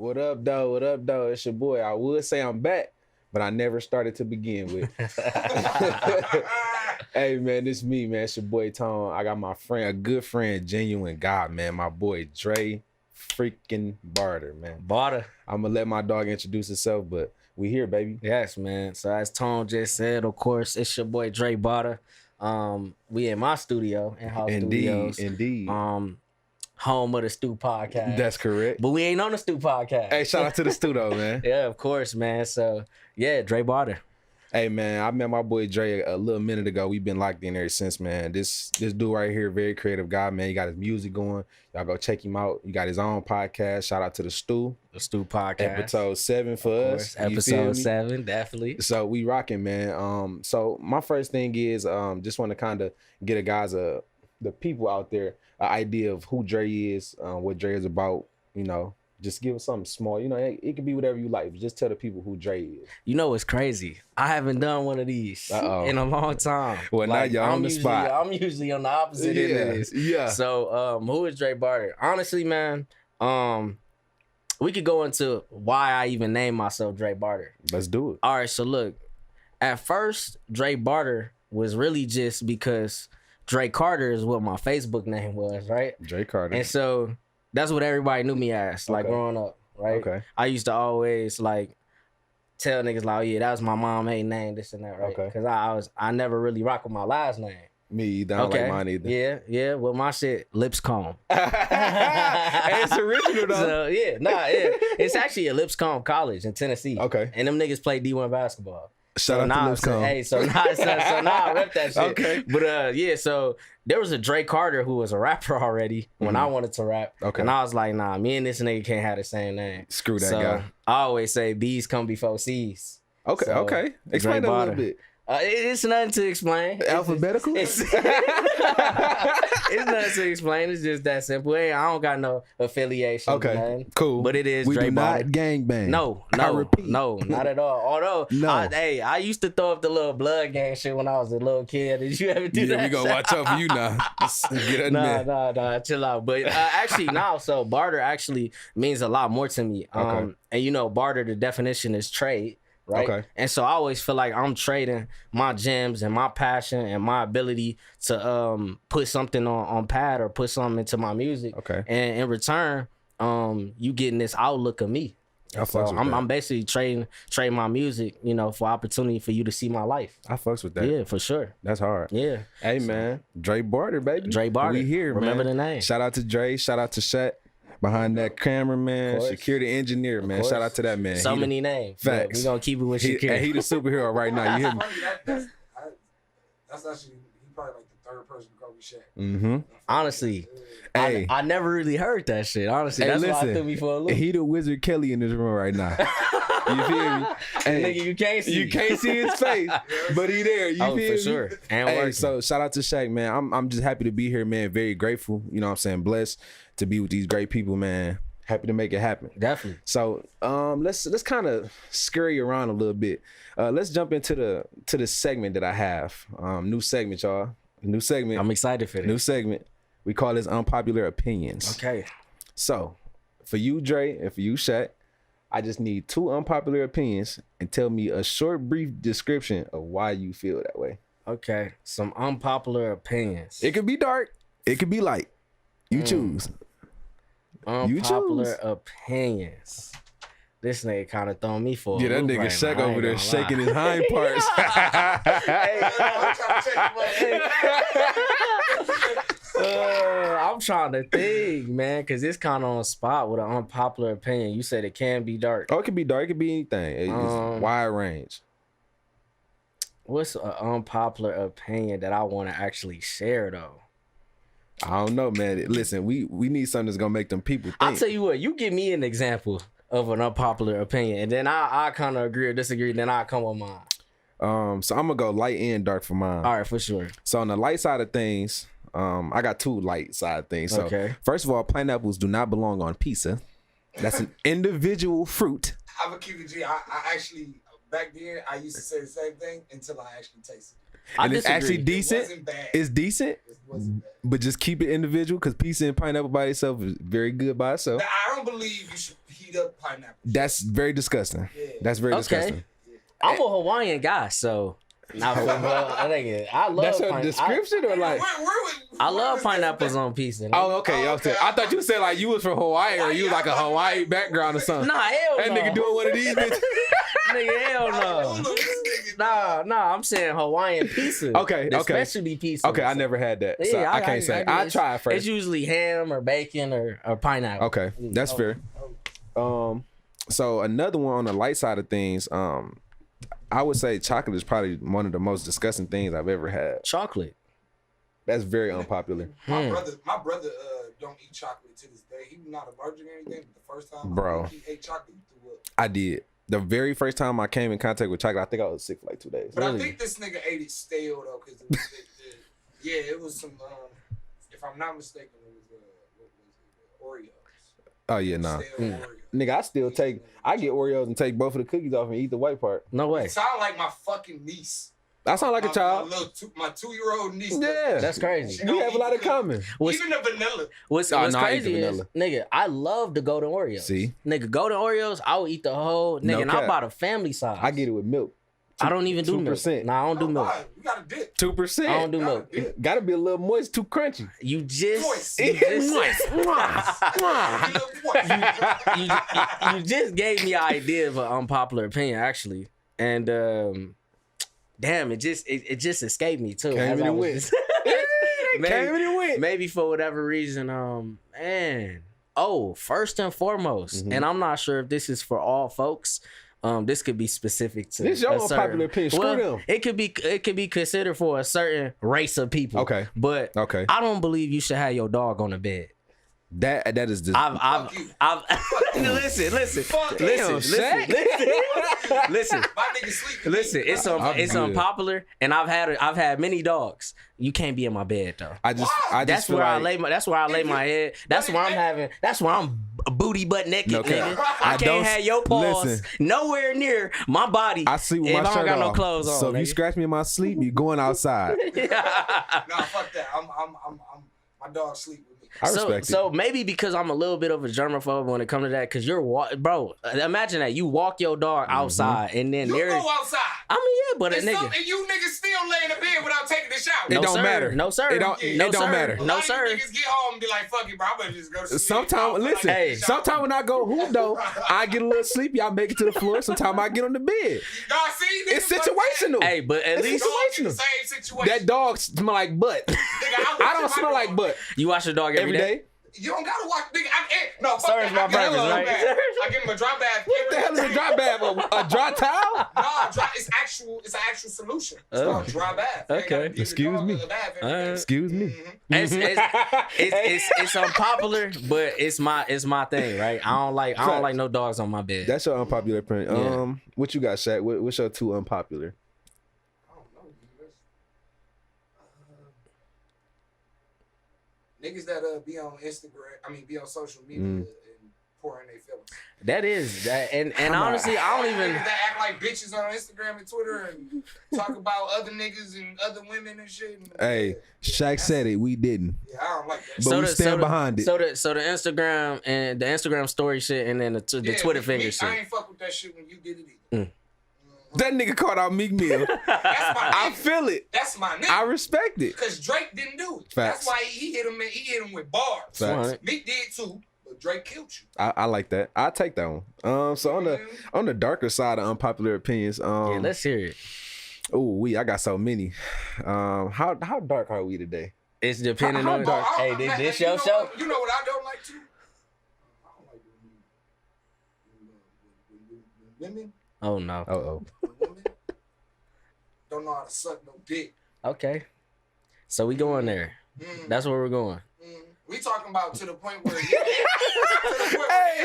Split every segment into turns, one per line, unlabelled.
What up, though? What up, though? It's your boy. I would say I'm back, but I never started to begin with. Hey, man, it's me, man. It's your boy, Tone. I got my friend, a good friend, genuine God, man. My boy, Dre freaking Barter, man.
Barter.
I'm going to let my dog introduce himself, but we here, baby.
Yes, man. So as Tone just said, of course, it's your boy, Dre Barter. We in my studio, in-house studios.
Indeed.
Home of the Stew Podcast.
That's correct.
But we ain't on the Stew Podcast.
Hey, shout out to the studio, man.
Yeah, of course, man. So, yeah, Dre Barter.
Hey, man, I met my boy Dre a little minute ago. We've been locked in ever since, man. This dude right here, very creative guy, man. He got his music going. Y'all go check him out. He got his own podcast. Shout out to the Stew.
The Stew Podcast.
Episode 7 for us.
Episode 7, definitely.
So we rocking, man. So my first thing is just want to kind of get the people out there an idea of who Dre is, what Dre is about, you know. Just give us something small. You know, it can be whatever you like. But just tell the people who Dre is.
You know what's crazy? I haven't done one of these in a long time.
Well, now y'all on the spot.
I'm usually on the opposite end of this.
Yeah.
So, who is Dre Barter? Honestly, man, we could go into why I even named myself Dre Barter.
Let's do it.
All right, so look. At first, Dre Barter was really just because Dre Carter is what my Facebook name was, right?
Dre Carter.
And so that's what everybody knew me as, like, growing up, right?
Okay.
I used to always, like, tell niggas, like, oh, yeah, that was my mom's name, this and that, right?
Okay.
Because I never really rock with my last name.
Me either. I don't like mine either.
Yeah. Well, my shit, Lipscomb.
Hey, it's original, though.
So, yeah. It's actually a Lipscomb College in Tennessee.
Okay.
And them niggas play D1 basketball.
Shout out to Lipscomb.
Hey, so now I rep that shit.
Okay.
But yeah, so there was a Dre Carter who was a rapper already when I wanted to rap.
Okay.
And I was like, nah, me and this nigga can't have the same name.
Screw that guy.
I always say B's come before C's.
Okay,
So,
okay. Explain that a little bit.
It's nothing to explain.
Alphabetical?
It's nothing to explain. It's just that simple. Hey, I don't got no affiliation.
Okay,
man.
cool.
But it is
we
Dre
do
Barter.
not gangbang.
No,
I repeat.
no, not at all. Although,
No.
I used to throw up the little blood gang shit when I was a little kid. Did you ever do that?
Yeah, we gonna watch out for you now. Get in there.
Nah, chill out. But actually, now, so barter actually means a lot more to me.
Okay.
And you know, barter, the definition is trade. Right.
Okay.
And so I always feel like I'm trading my gems and my passion and my ability to put something on pad or put something into my music.
Okay.
And in return, you getting this outlook of me.
I fucks with that.
I'm basically trading my music, you know, for opportunity for you to see my life.
I fucks with that.
Yeah, for sure.
That's hard.
Yeah.
Hey, man. Dre Barter, baby.
Dre Barter.
We here, man.
Remember the name.
Shout out to Dre. Shout out to Shat. Behind that camera, man,
course.
security engineer, man.
course.
Shout out to that man.
So many names.
Facts.
We're going to keep it with
He
security.
the superhero right now. You hear me?
That's actually, he probably like the third person to call me Shaq.
Mm-hmm.
Honestly.
Hey.
I never really heard that shit. Honestly,
Hey,
that's why
listen.
it threw me for a loop.
He the Wizard Kelly in this room right now. You feel me? Hey,
Nigga, you can't see.
you can't see his face, but he there. You feel
for
me?
sure. And
Hey,
working.
so shout out to Shaq, man. I'm just happy to be here, man. Very grateful. You know what I'm saying? Blessed to be with these great people, man. Happy to make it happen.
Definitely.
So let's kind of scurry around a little bit. Let's jump into the segment that I have. New segment, y'all. New segment.
I'm excited for this.
New segment. We call this Unpopular Opinions.
Okay.
So for you, Dre, and for you, Shaq, I just need 2 unpopular opinions and tell me a short, brief description of why you feel that way.
Okay. Some unpopular opinions.
It could be dark. It could be light. You choose.
Unpopular opinions. This nigga kind of throwing me for a
Yeah, that
loop
nigga
right
Shaq
now. I
over
ain't
there
gonna
shaking
lie.
his hind parts.
I'm trying to think, man, because it's kind of on spot with an unpopular opinion. You said it can be dark.
Oh, it could be dark. It could be anything. It's wide range.
What's an unpopular opinion that I want to actually share, though?
I don't know, man. Listen, we need something that's gonna make them people think.
I'll tell you what, you give me an example of an unpopular opinion, and then I kind of agree or disagree, then I'll come with mine.
So I'm gonna go light and dark for mine.
All right, for sure.
So on the light side of things, I got 2 light side things. So
Okay.
first of all, pineapples do not belong on pizza. That's an individual fruit.
I'm a QVG. I actually, back then, I used to say the same thing until I actually tasted it.
And it's actually
It
decent.
wasn't bad.
It's decent,
It wasn't bad.
but just keep it individual because pizza and pineapple by itself is very good by itself.
Now, I don't believe you should heat up pineapple.
That's very disgusting.
Yeah.
That's very disgusting.
I'm a Hawaiian guy, so I love.
That's your description or like?
I love pineapples on pizza.
Oh, okay.
okay.
I thought you said like you was from Hawaii or you was like a Hawaii background or something.
Nah, hell
That
no.
nigga doing one of these bitches.
Nigga, hell no. Nah, I'm saying Hawaiian pizza.
Okay,
The
okay.
specialty pizza.
Okay, I never had that. So
Yeah,
I can't say. I tried first.
It's usually ham or bacon or pineapple.
Okay, that's fair. So another one on the light side of things, I would say chocolate is probably one of the most disgusting things I've ever had.
Chocolate.
That's very unpopular.
My brother don't eat chocolate to this day. He was not allergic or anything, but the first time he ate chocolate, he threw up.
I did. The very first time I came in contact with chocolate, I think I was sick for like 2 days.
But I think this nigga ate it stale though, because it was some. If I'm not mistaken, it was what was it? Oreos.
Oh yeah, nah.
Stale Oreos.
Nigga, I get Oreos and take both of the cookies off and eat the white part.
No way.
It sound like my fucking niece.
I sound like a child.
My 2-year-old niece.
Yeah.
That's crazy.
We have a lot in common.
Even the vanilla.
What's
Oh, no, I eat the
crazy is,
vanilla.
nigga, I love the golden Oreos.
See?
Nigga, golden Oreos, I will eat the whole,
No
nigga, and I
cap.
bought a family size.
I get it with milk.
I don't even do milk.
2%.
Nah, I don't do milk.
Why? You got a dip.
2%.
I don't do milk.
Gotta be a little moist, too crunchy.
You just,
Moist.
you just,
Moist.
you just gave me an idea of an unpopular opinion, actually, and damn, it just escaped me too.
Came
as
and
I was
went.
just-
Came and went.
maybe for whatever reason, man. Oh, first and foremost, and I'm not sure if this is for all folks. This could be specific to
This your
a certain-
unpopular opinion. Screw them.
It could be considered for a certain race of people.
Okay.
But
Okay.
I don't believe you should have your dog on the bed.
That is just
I've listen.
My nigga sleeping.
Listen, it's
good.
unpopular, and I've had many dogs. You can't be in my bed though.
I just
That's
feel
where I
like,
lay my. That's where I lay my head. That's where I'm booty butt naked,
No
nigga.
cap.
I
I
can't
don't-
have your paws
listen.
nowhere near my body.
I sleep with
if
my
I don't
shirt
got no
off.
clothes on.
So if you
nigga.
scratch me in my sleep, you going outside.
Nah, fuck that. I'm my dog sleep with me.
I respect it.
So maybe because I'm a little bit of a germaphobe when it comes to that, because bro, imagine that you walk your dog outside and then
You
there's,
go outside.
I mean, yeah, but a
And
nigga.
and you niggas still lay in the bed without taking a shower.
It
No,
don't
sir.
matter.
No, sir.
It don't.
Yeah.
It
No,
don't
sir.
matter.
A
No,
lot of
sir.
you niggas get home and be like, fuck it, bro. I better just go to sleep.
Sometimes, listen.
Hey.
Sometimes when I go hoop though, I get a little sleepy. I make it to the floor. Sometimes I get on the bed.
Nah, see, niggas
It's
fuck that.
situational.
Hey, but at
It's
least
Dogs in the
situational.
same situation.
That dog smell like butt.
Nigga,
I don't smell like butt
you wash your dog
every day.
You don't gotta watch, nigga. No, fuck
Serves
that.
my
I give him a
purpose,
dry
right?
bath. I give him a dry bath.
What the hell is a dry bath? A dry towel?
Nah, dry. It's an actual solution. It's called dry bath. You ain't
Okay.
gotta give your
Excuse
dog
me.
a bath every
Alright.
day.
Excuse me.
It's unpopular, but it's my thing, right? I don't like no dogs on my bed.
That's your unpopular opinion.
Yeah.
What you got, Shaq? What's your two unpopular?
I don't know, niggas that be on Instagram, be on social media and pour in their feelings.
That is that, and honestly, I don't even.
Niggas that act like bitches on Instagram and Twitter and talk about other niggas and other women and shit. And,
Hey, Shaq said it. We didn't.
yeah, I don't like that.
But we stand behind it.
So the Instagram and the Instagram story shit, and then the Twitter finger
I
shit.
ain't fuck with that shit when you did it either.
That nigga caught out Meek Mill.
That's my
I
nigga.
feel it.
That's my nigga.
I respect it.
Because Drake didn't do it.
Facts.
That's why he hit him. He hit him with bars.
Facts.
Right.
Meek did too, but Drake killed you.
I like that. I'll take that one. So on the darker side of unpopular opinions,
Yeah, let's hear it.
I got so many. How dark are we today?
It's depending
How
on.
dark?
Hey, this your show.
You know what I don't like too? I don't like when women
Oh no.
Oh.
women don't know how to suck no dick.
Okay. So we going there. That's where we're going.
We talking about to the point where they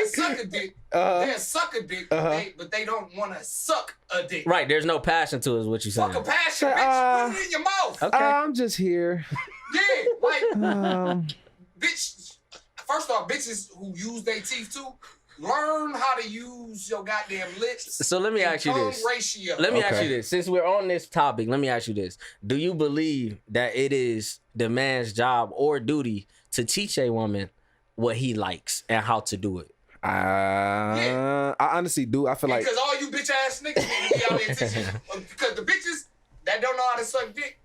suck a dick. They suck a dick, but they don't want to suck a dick.
Right. There's no passion to it, is what you saying.
Fuck a passion, bitch. Put it in your mouth.
Okay.
I'm just here.
Yeah, like
Um,
bitch. First off, bitches who use their teeth too, learn how to use your goddamn lips.
So let me
and
ask you
tongue
this.
ratio.
Let me ask
Okay.
you this. Since we're on this topic, let me ask you this. Do you believe that it is the man's job or duty to teach a woman what he likes and how to do it?
Yeah.
I honestly do. I feel like
Because all you bitch ass niggas need to be out here teaching. Because the bitches that don't know how to suck dick,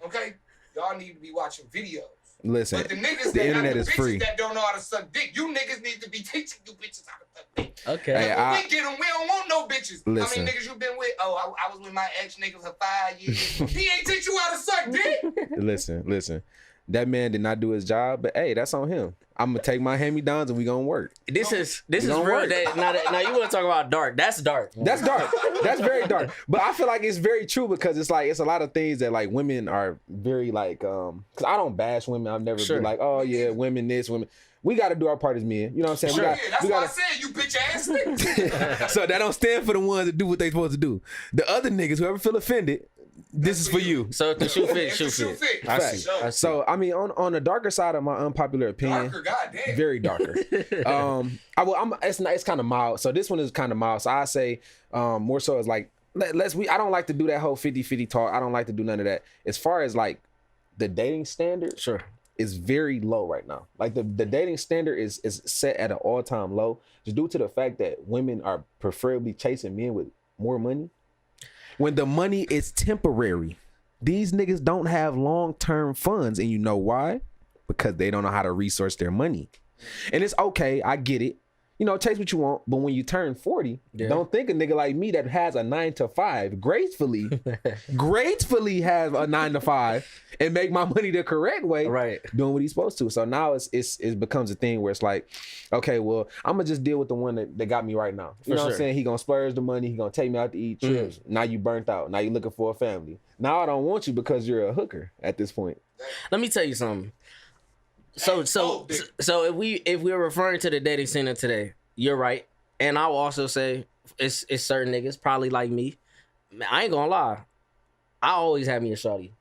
okay, y'all need to be watching videos.
listen.
But the niggas
The
that
internet
the
is
bitches
free.
that don't know how to suck dick, you niggas need to be teaching you bitches how to suck dick.
Okay.
Hey,
When we get them, we don't want no bitches.
Listen.
How many niggas you been with? Oh, I was with my ex nigga for 5 years. He ain't teach you how to suck dick.
Listen. That man did not do his job, but hey, that's on him. I'm gonna take my hand-me-downs and we gonna work.
This is
gonna
real.
work.
Now you want to talk about dark? That's dark.
That's dark. That's very dark. But I feel like it's very true because it's like it's a lot of things that like women are very like because I don't bash women. I've never been like, oh yeah, women this, women. We got to do our part as men. You know what I'm saying?
Sure.
That's why I said you bitch ass niggas.
So that don't stand for the ones that do what they supposed to do. The other niggas, whoever feel offended, this is for you.
So if the shoe fit, shoe
If the shoe
fit.
fit.
I
Facts.
see. I see.
So I mean, on the darker side of my unpopular opinion,
Darker, goddamn.
very darker. It's kind of mild. So this one is kind of mild. So I say more so as like I don't like to do that whole 50-50 talk. I don't like to do none of that. As far as like the dating standard,
Sure.
is very low right now. Like the dating standard is set at an all-time low just due to the fact that women are preferably chasing men with more money. When the money is temporary, these niggas don't have long-term funds. And you know why? Because they don't know how to resource their money. And it's okay, I get it. You know, chase what you want, but when you turn 40, don't think a nigga like me that has a 9-to-5 gracefully have a 9-to-5 and make my money the correct way,
Right.
doing what he's supposed to. So now it becomes a thing where it's like, okay, well, I'm gonna just deal with the one that got me right now. You know what I'm saying? He gonna splurge the money, he gonna take me out to eat trips. Now you burnt out. Now you looking for a family. Now I don't want you because you're a hooker at this point.
Let me tell you something. So if we're referring to the dating center today, you're right, and I will also say it's certain niggas probably like me. I ain't gonna lie, I always have me a shorty,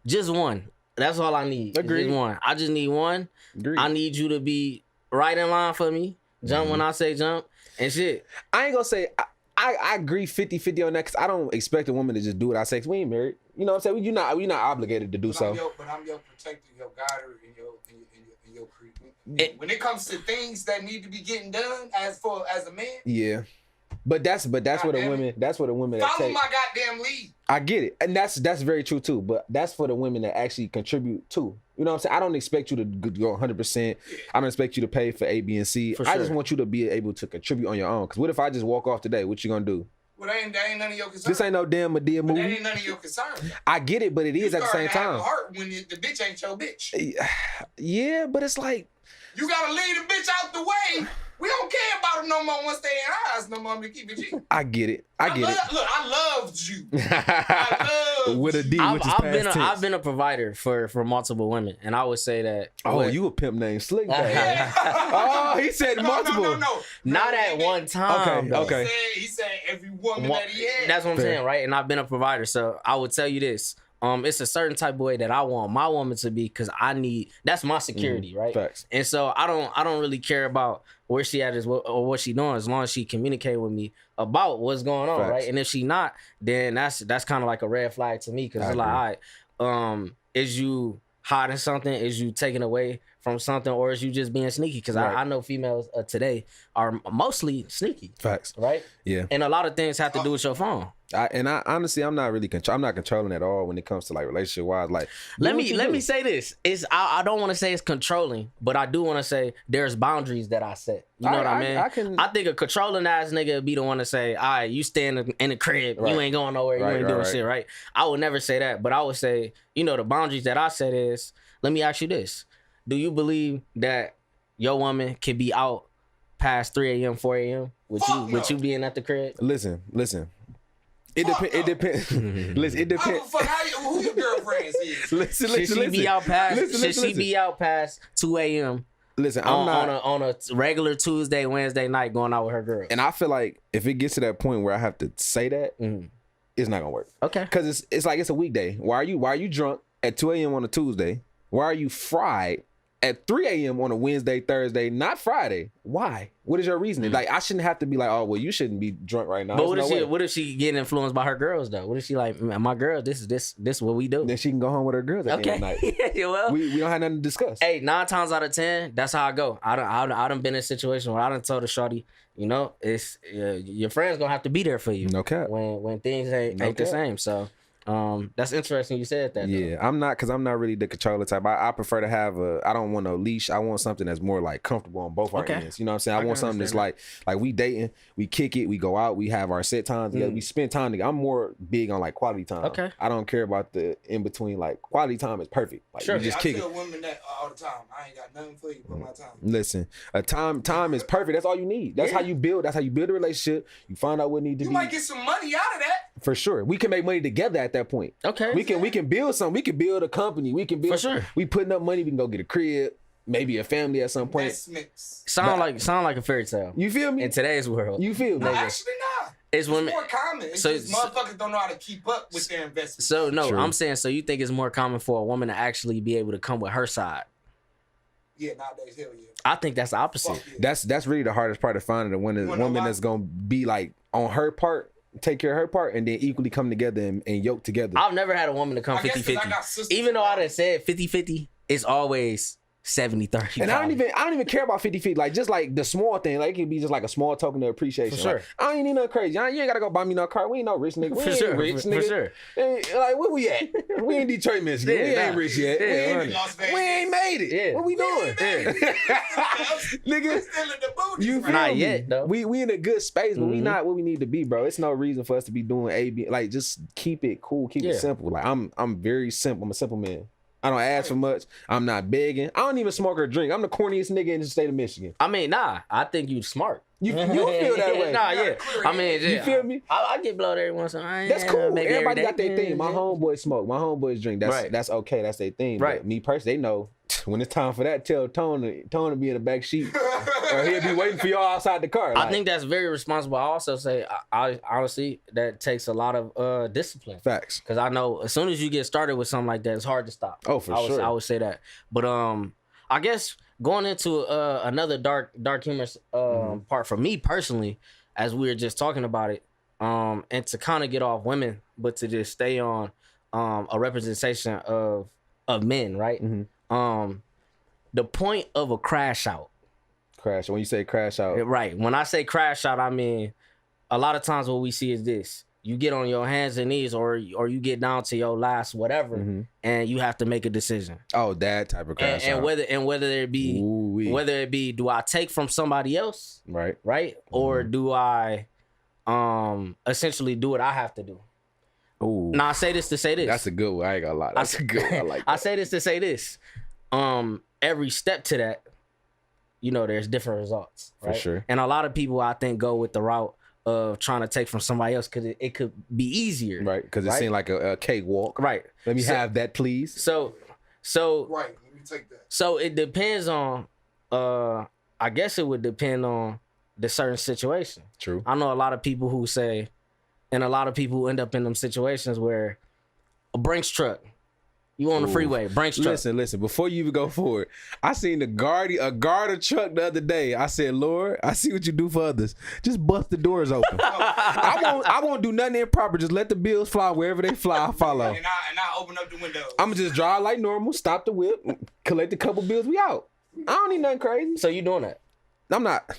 just one. That's all I need.
Agreed.
Just one. I just need one.
Agreed.
I need you to be right in line for me. Jump when I say jump and shit.
I ain't gonna say I agree 50-50 on that because I don't expect a woman to just do what I say 'cause we ain't married. You know what I'm saying? You're not obligated to do so.
But I'm your protector, your guider, and your creep. When it comes to things that need to be getting done as a man,
Yeah. But that's what the women that
follow
take.
my goddamn lead.
I get it. And that's very true too. But that's for the women that actually contribute too. You know what I'm saying? I don't expect you to go 100%. I don't expect you to pay for A, B, and C.
For
I just
sure.
want you to be able to contribute on your own. Because what if I just walk off today? What you gonna do?
Well, that ain't none of your concern.
This ain't no damn Medea
That
movie.
ain't none of your concern.
I get it, but it is at the same
You start to have a
time.
heart when the bitch ain't your bitch.
Yeah, but it's like,
You gotta leave the bitch out the way. We don't care about her no more once they in eyes no more. To keep it G.
I get it. I get it.
Look, I loved you. I loved
With a D,
I've
which is past tense.
I've been a provider for multiple women, and I would say that.
Oh, you a pimp named Slick Bag. Oh, he said multiple.
No.
Not at one time.
Okay,
though.
okay.
He said every woman that he had.
That's what I'm
Fair.
saying, right? And I've been a provider, so I would tell you this. It's a certain type of way that I want my woman to be because that's my security, right?
Facts.
And so I don't really care about where she at or what she doing as long as she communicate with me about what's going on,
Facts.
right? And if she not, then that's kind of like a red flag to me because it's like, all right, is you hiding something? Is you taking away from something, or is you just being sneaky? Because
Right.
I know females today are mostly sneaky,
Facts.
right?
Yeah.
And a lot of things have to do with your phone.
I honestly, I'm not really I'm not controlling at all when it comes to like relationship wise. Like,
Let me say this. I don't want to say it's controlling, but I do want to say there's boundaries that I set. You know what I mean? I think a controlling ass nigga would be the one to say, all right, you stay in the crib.
Right.
You ain't going nowhere. You ain't doing shit, right? I would never say that, but I would say, the boundaries that I set is, let me ask you this. Do you believe that your woman can be out past 3 a.m., 4 a.m. with you being at the crib?
Listen. It depends. It depends. Listen, it depends.
Who your girlfriends is?
Listen.
Should she be out past?
Listen.
She be out past 2 a.m.
Listen, I'm not
on a regular Tuesday, Wednesday night going out with her girl.
And I feel like if it gets to that point where I have to say that, it's not gonna work.
Okay.
Because it's like it's a weekday. Why are you drunk at 2 a.m. on a Tuesday? Why are you fried at 3 a.m. on a Wednesday, Thursday, not Friday. Why? What is your reasoning? Like, I shouldn't have to be like, oh, well, you shouldn't be drunk right now.
But
There's
what if she getting influenced by her girls though? What if she like, my girl, this is what we do?
Then she can go home with her girls at the end of the night.
Yeah, well,
we don't have nothing to discuss.
Hey, 9 times out of 10, that's how I go. I done been in a situation where I done told a shorty, you know, it's your friends gonna have to be there for you.
No cap.
When things ain't the same. So that's interesting you said that.
Yeah,
though.
I'm not really the controller type. I prefer to have I don't want a leash. I want something that's more like comfortable on both our ends. You know what I'm saying? I want something that's like we dating, we kick it, we go out, we have our set times together, we spend time together. I'm more big on like quality time.
Okay.
I don't care about the in between. Like quality time is perfect. Like
Sure.
we just kick
I
it.
tell women that all the time. I ain't got nothing for you but my time.
Listen, time is perfect. That's all you need. That's how you build. That's how you build a relationship. You find out what need to
You
be.
might get some money out of that.
For sure. We can make money together at that point.
Okay.
We can build something. We can build a company. We can build.
For sure.
We putting up money. We can go get a crib, maybe a family at some point.
Investments.
Sound like a fairy tale.
You feel me?
In today's world.
You feel me?
No, actually not.
It's women.
More common. It's just motherfuckers don't know how to keep up with their investments.
So no,
True.
I'm saying so you think it's more common for a woman to actually be able to come with her side.
Yeah, nowadays, hell yeah.
I think that's the opposite.
Fuck yeah.
That's really the hardest part of finding a woman that's gonna be like on her part, take care of her part, and then equally come together and yoke together.
I've never had a woman to come
I guess 'cause I
50-50.
got sisters
Even though I
around.
done said 50-50, it's always 70-30.
And I don't even care about 50-50. Like just like the small thing. Like it can be just like a small token of appreciation.
For sure.
Like, I ain't need nothing crazy. You ain't gotta go buy me no car. We ain't no rich nigga. We
For
ain't
sure,
rich
for
nigga.
sure.
Like where we at? We in Detroit, Michigan.
Yeah,
we ain't
nah.
rich yet.
Yeah,
we, ain't,
Las Vegas.
we ain't made it.
Yeah.
What we doing? Nigga.
Still in the booty.
You feel
Not
me?
yet, though.
We in a good space, but we not what we need to be, bro. It's no reason for us to be doing AB. Like just keep it cool, keep it simple. Like I'm very simple. I'm a simple man. I don't ask for much. I'm not begging. I don't even smoke or drink. I'm the corniest nigga in the state of Michigan.
I mean, nah. I think you smart.
You feel that way?
Nah, yeah. I mean, yeah.
You feel me?
I get blowed every once in a while.
That's cool.
Maybe
Everybody got
every
their
day.
thing. My homeboys smoke. My homeboys drink. That's okay. That's their thing.
Right.
But me personally, they know when it's time for that. Tell Tone to be in the back seat, or he'll be waiting for y'all outside the car.
I think that's very responsible. I also say, I honestly, that takes a lot of discipline.
Facts.
Because I know as soon as you get started with something like that, it's hard to stop.
Oh, for sure.
I would say that. But I guess going into another dark humor part for me personally, as we were just talking about it, and to kind of get off women, but to just stay on a representation of men, right?
Mm-hmm.
The point of a crash out.
Crash. When you say crash out,
Right. When I say crash out, I mean a lot of times what we see is this. You get on your hands and knees or you get down to your last whatever and you have to make a decision.
oh, that type of crash
And
out.
whether it be do I take from somebody else,
right.
or do I essentially do what I have to do?
Ooh.
Now I say this to say this.
That's a good one. I ain't gonna lie. That's a good one. I like that.
I say this to say this. Every step to that, there's different results. Right?
For sure.
And a lot of people I think go with the route of trying to take from somebody else because it could be easier.
Right. Because it seemed like a cakewalk.
Right.
Let me have that, please.
So
Right. Let me take that.
So it depends on I guess it would depend on the certain situation.
True.
I know a lot of people who say, and a lot of people who end up in them situations where a Brinks truck, you on the freeway, Brinks truck.
Listen. Before you even go forward, I seen a Garter truck the other day. I said, Lord, I see what you do for others. Just bust the doors open. I won't do nothing improper. Just let the bills fly wherever they fly. I follow.
And I open up the window.
I'm gonna just drive like normal, stop the whip, collect a couple bills, we out. I don't need nothing crazy.
So you doing that?
I'm not.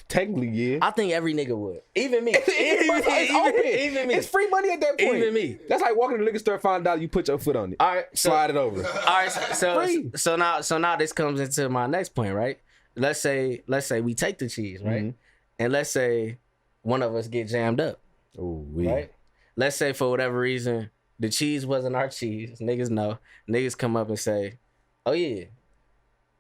Technically, yeah.
I think every nigga would. Even me.
Even me. It's free money at that point.
Even me.
That's like walking to the liquor store, find out you put your foot on it.
All right.
Slide it over.
All right.
Free.
So now this comes into my next point, right? Let's say we take the cheese, right? And let's say one of us get jammed up.
Oh,
right? Let's say for whatever reason the cheese wasn't our cheese. Niggas know. Niggas come up and say, "Oh yeah,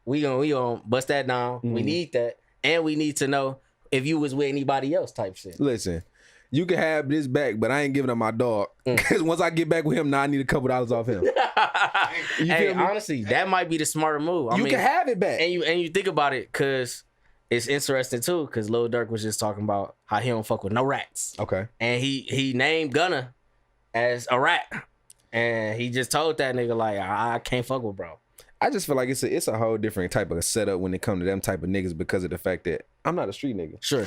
we gonna bust that down. We need that, and we need to know if you was with anybody else." Type shit.
Listen, you can have this back, but I ain't giving up my dog. Because once I get back with him, now I need a couple dollars off him.
Hey, honestly, that might be the smarter move. I mean,
can have it back,
and you think about it, cause it's interesting too. Cause Lil Durk was just talking about how he don't fuck with no rats.
Okay.
And he named Gunna as a rat, and he just told that nigga like, I can't fuck with bro.
I just feel like it's a whole different type of setup when it comes to them type of niggas because of the fact that I'm not a street nigga.
Sure.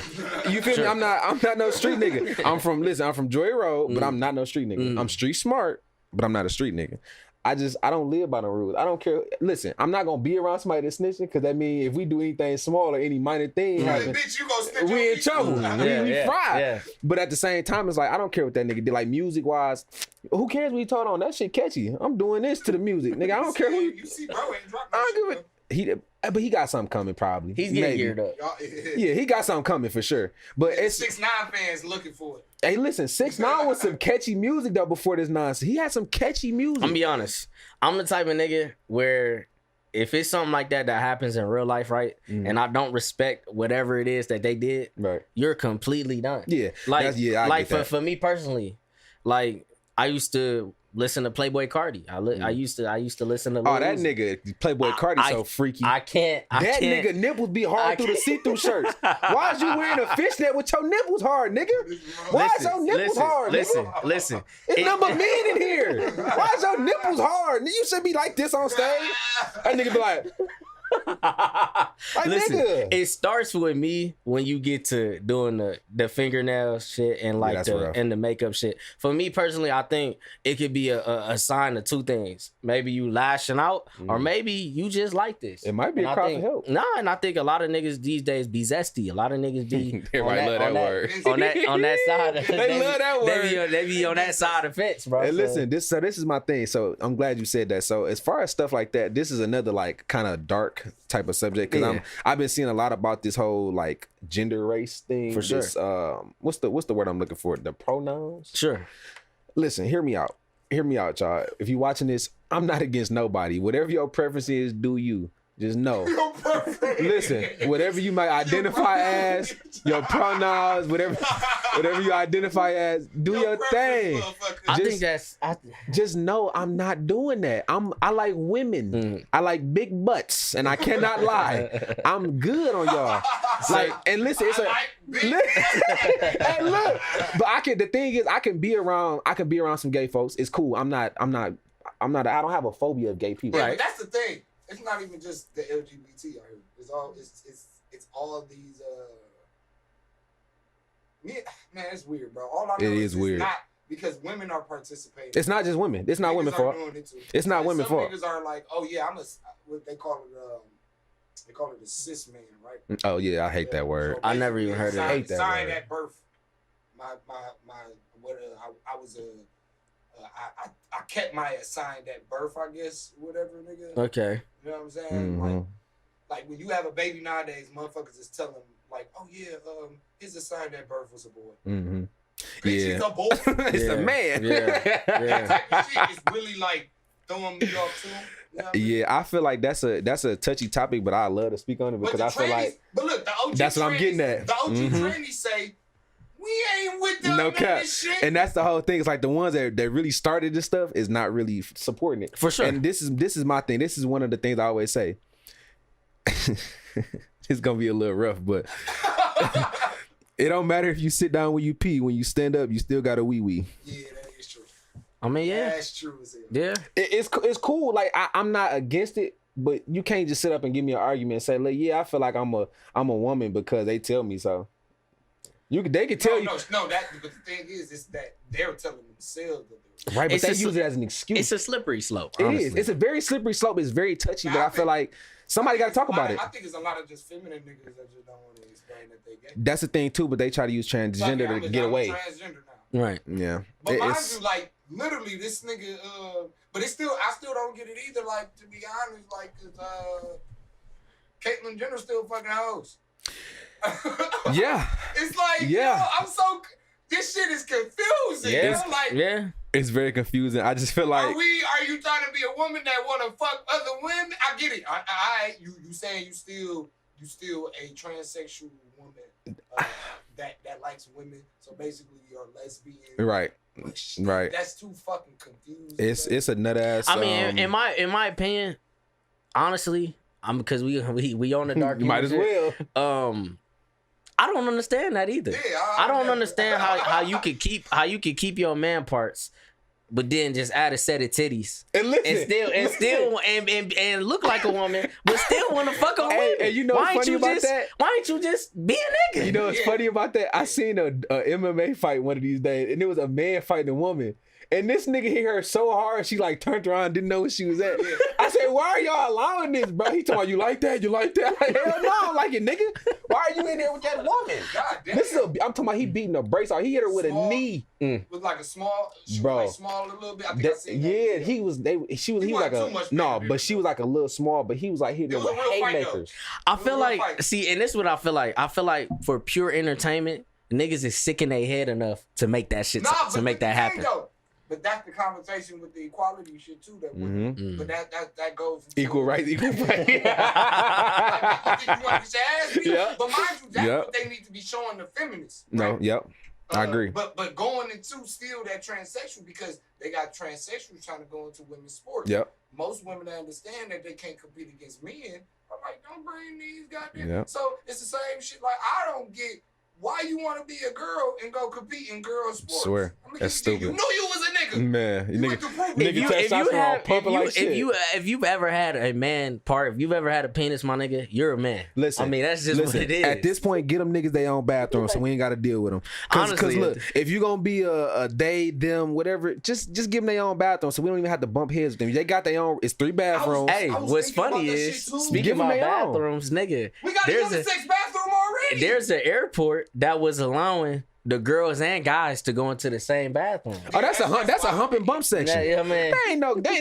You feel me? I'm not no street nigga. I'm from Joy Road, but I'm not no street nigga. I'm street smart, but I'm not a street nigga. I don't live by no rules. I don't care. Listen, I'm not gonna be around somebody that's snitching because that means if we do anything small or any minor thing happen,
bitch, you gonna snitch
we in trouble. We fried.
Yeah.
But at the same time, it's like I don't care what that nigga did. Like music wise, who cares what he taught on? That shit catchy. I'm doing this to the music, nigga. I don't care who
you see, bro ain't dropping that shit,
but he got something coming probably.
He's getting geared up.
Yeah, he got something coming for sure. But it's
6ix9ine fans looking for it.
Hey, listen, 6ix9ine was some catchy music though before this nonsense. He had some catchy music.
I'm gonna be honest. I'm the type of nigga where if it's something like that happens in real life, right, and I don't respect whatever it is that they did,
right,
you're completely done.
Yeah,
like for me personally, like I used to listen to Playboy Cardi. I used to listen to.
Oh, that nigga Playboy Cardi so freaky.
I can't.
Nigga nipples be hard through the see-through shirts. Why is you wearing a fishnet with your nipples hard, nigga? Why is your nipples hard?
Listen.
It's number men in here. Why is your nipples hard? You should be like this on stage. That nigga be like.
Listen,
nigga.
It starts with me when you get to doing the fingernail shit and like the makeup shit. For me personally, I think it could be a sign of two things. Maybe you lashing out, or maybe you just like this.
It might be a cry for help.
Nah, and I think a lot of niggas these days be zesty. A lot of niggas be
Everybody love that word.
On that side.
They love that word.
They be on that side of the fence, bro.
Hey, listen, this is my thing. So I'm glad you said that. So as far as stuff like that, this is another like kind of dark type of subject because I've been seeing a lot about this whole like gender race thing.
For sure.
This, what's the word I'm looking for? The pronouns.
Sure.
Listen, hear me out, y'all. If you watching this, I'm not against nobody. Whatever your preference is, do you. Just know. Listen, whatever you might identify as, your pronouns, whatever you identify as, do your thing. Just know I'm not doing that. I like women. I like big butts, and I cannot lie. I'm good on y'all. Like, and listen, it's hey, look. But the thing is, I can be around some gay folks. It's cool. I don't have a phobia of gay people.
Yeah, right. But that's the thing. It's not even just the LGBT. It's all these. Man, it's weird, bro. All I know is weird. Not because women are participating.
It's not just women. It's not women's fault. It's not women's fault.
Some niggas are like, oh yeah, what they call it. They call it a cis man, right?
Oh yeah, I hate that word.
So
I never even heard it.
I hate that
signed
word.
at birth. I was I kept my assigned at birth, I guess, whatever, nigga.
Okay.
You know what I'm saying?
Mm-hmm.
Like when you have a baby nowadays, motherfuckers is telling like, oh yeah, his assigned at birth was a boy.
Mm-hmm.
It's a boy.
It's a man.
That shit is really like throwing me off too. You know what I mean?
Yeah, I feel like that's a touchy topic, but I love to speak on it because I feel like.
But look, the OG
that's what I'm getting at.
The OG trannies say, we ain't with them.
No cap.
Shit.
And that's the whole thing. It's like the ones that really started this stuff is not really supporting it.
For sure.
And this is my thing. This is one of the things I always say. It's gonna be a little rough, but it don't matter if you sit down when you pee. When you stand up, you still got a wee wee.
Yeah, that is true.
I mean, yeah,
that's true as hell.
Yeah,
it's cool. Like I'm not against it, but you can't just sit up and give me an argument and say, like, yeah, I feel like I'm a woman because they tell me so. They can tell you.
No. But the thing is that they're telling themselves that
right, but they use it as an excuse.
It's a slippery slope.
It
honestly.
is. It's a very slippery slope. It's very touchy, but I feel like somebody got to talk about it.
I think it's a lot of just feminine niggas that just don't want to explain that they gay.
That's the thing too, but they try to use transgender to get away.
I'm transgender now.
Right.
Yeah.
But mind you, like literally, this nigga. But I still don't get it either. Like to be honest, like cause Caitlyn Jenner still fucking hoes.
Yeah.
It's like, I'm so. This shit is confusing.
Yeah.
Like,
it's very confusing. I just feel like.
Are you trying to be a woman that want to fuck other women? I get it. You saying you still a transsexual woman that likes women. So basically, you're a lesbian.
Right. Right.
That's too fucking confusing.
It's a nut ass.
I mean, in my opinion, honestly, because we on the dark.
You might as well.
I don't understand that either.
Yeah,
I don't understand how you could keep your man parts, but then just add a set of titties.
And listen,
And look like a woman, but still want to fuck a woman.
And you know what's funny about that?
Why ain't you just be a nigga?
You know what's funny about that? I seen a MMA fight one of these days, and it was a man fighting a woman. And this nigga hit her so hard, she like turned around, didn't know where she was at. I said, why are y'all allowing this, bro? He told me, you like that? You like that? Hell no, I don't like it, nigga. Why are you in there with that woman?
God damn.
I'm talking about he beating a brace out. He hit her with a knee.
With like a small,
Bro.
like small a little bit. I think I seen that.
Yeah, he was like she was like a little small, but he was like hitting her with haymakers.
I feel like, see, and this is what I feel like. I feel like for pure entertainment, niggas is sick in their head enough to make that shit, to make that happen.
But that's the conversation with the equality shit too. That but that goes
equal rights, equal pay.
Like, you think you want to ass me?
Yeah.
But mind you, that's what they need to be showing the feminists. Right?
No, yep. I agree.
But going into still that transsexual, because they got transsexuals trying to go into women's sports.
Yep.
Most women that understand that they can't compete against men are like, don't bring these goddamn.
Yep.
So it's the same shit. Like, I don't get why you want to be a girl and go compete in girl sports.
Swear. That's stupid.
You knew you was a nigga.
Man,
if you've ever had a man part, if you've ever had a penis, my nigga, you're a man.
Listen,
I mean, that's just what it is.
At this point, get them niggas their own bathroom, so we ain't got to deal with them. Because look, if you gonna be a they, them, whatever, just give them their own bathroom, so we don't even have to bump heads with them. They got their own. It's 3 bathrooms.
Hey, what's funny is, speaking about bathrooms, nigga,
we got a unisex bathroom already.
There's an airport that was allowing the girls and guys to go into the same bathroom.
Oh, that's a hump and bump section.
Yeah, man.
They ain't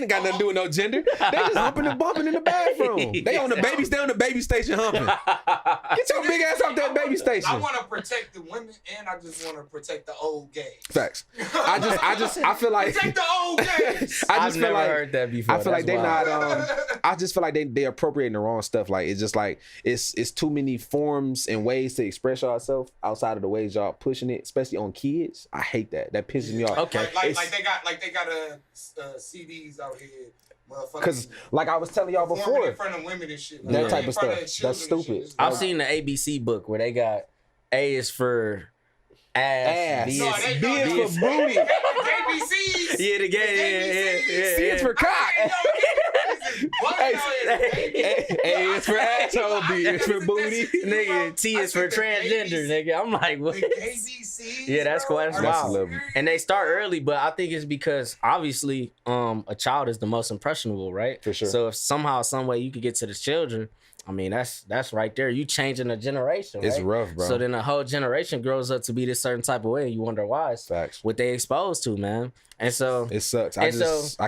got nothing to do with no gender. They just humping and bumping in the bathroom. They on the baby station humping. Get your big ass off that baby station.
I want to protect the women, and I just want to protect the old gays.
Facts. I feel like
protect the old gays.
I've never heard that before.
I feel like they not. I just feel like they appropriating the wrong stuff. Like it's just like it's too many forms and ways to express yourself outside of the ways y'all pushing it, especially on kids. I hate that. That pisses me off.
Okay.
Like they got CDs out here.
Because like I was telling y'all before,
in front of women and shit.
That type of stuff. That's stupid.
I've seen the ABC book where they got A is for ass. B is for booty.
KBCs.
Yeah, the gay. Yeah.
C is for cock. A is for asshole. B is for booty.
Nigga, T is for transgender. Nigga, I'm like, what? Yeah, that's cool. That's wild. And they start early, but I think it's because obviously, a child is the most impressionable, right?
For sure.
So if somehow, some way, you could get to the children, I mean, that's right there. You changing a generation. Right?
It's rough, bro.
So then a whole generation grows up to be this certain type of way, and you wonder why.
Facts.
What they exposed to, man. And so
it sucks. I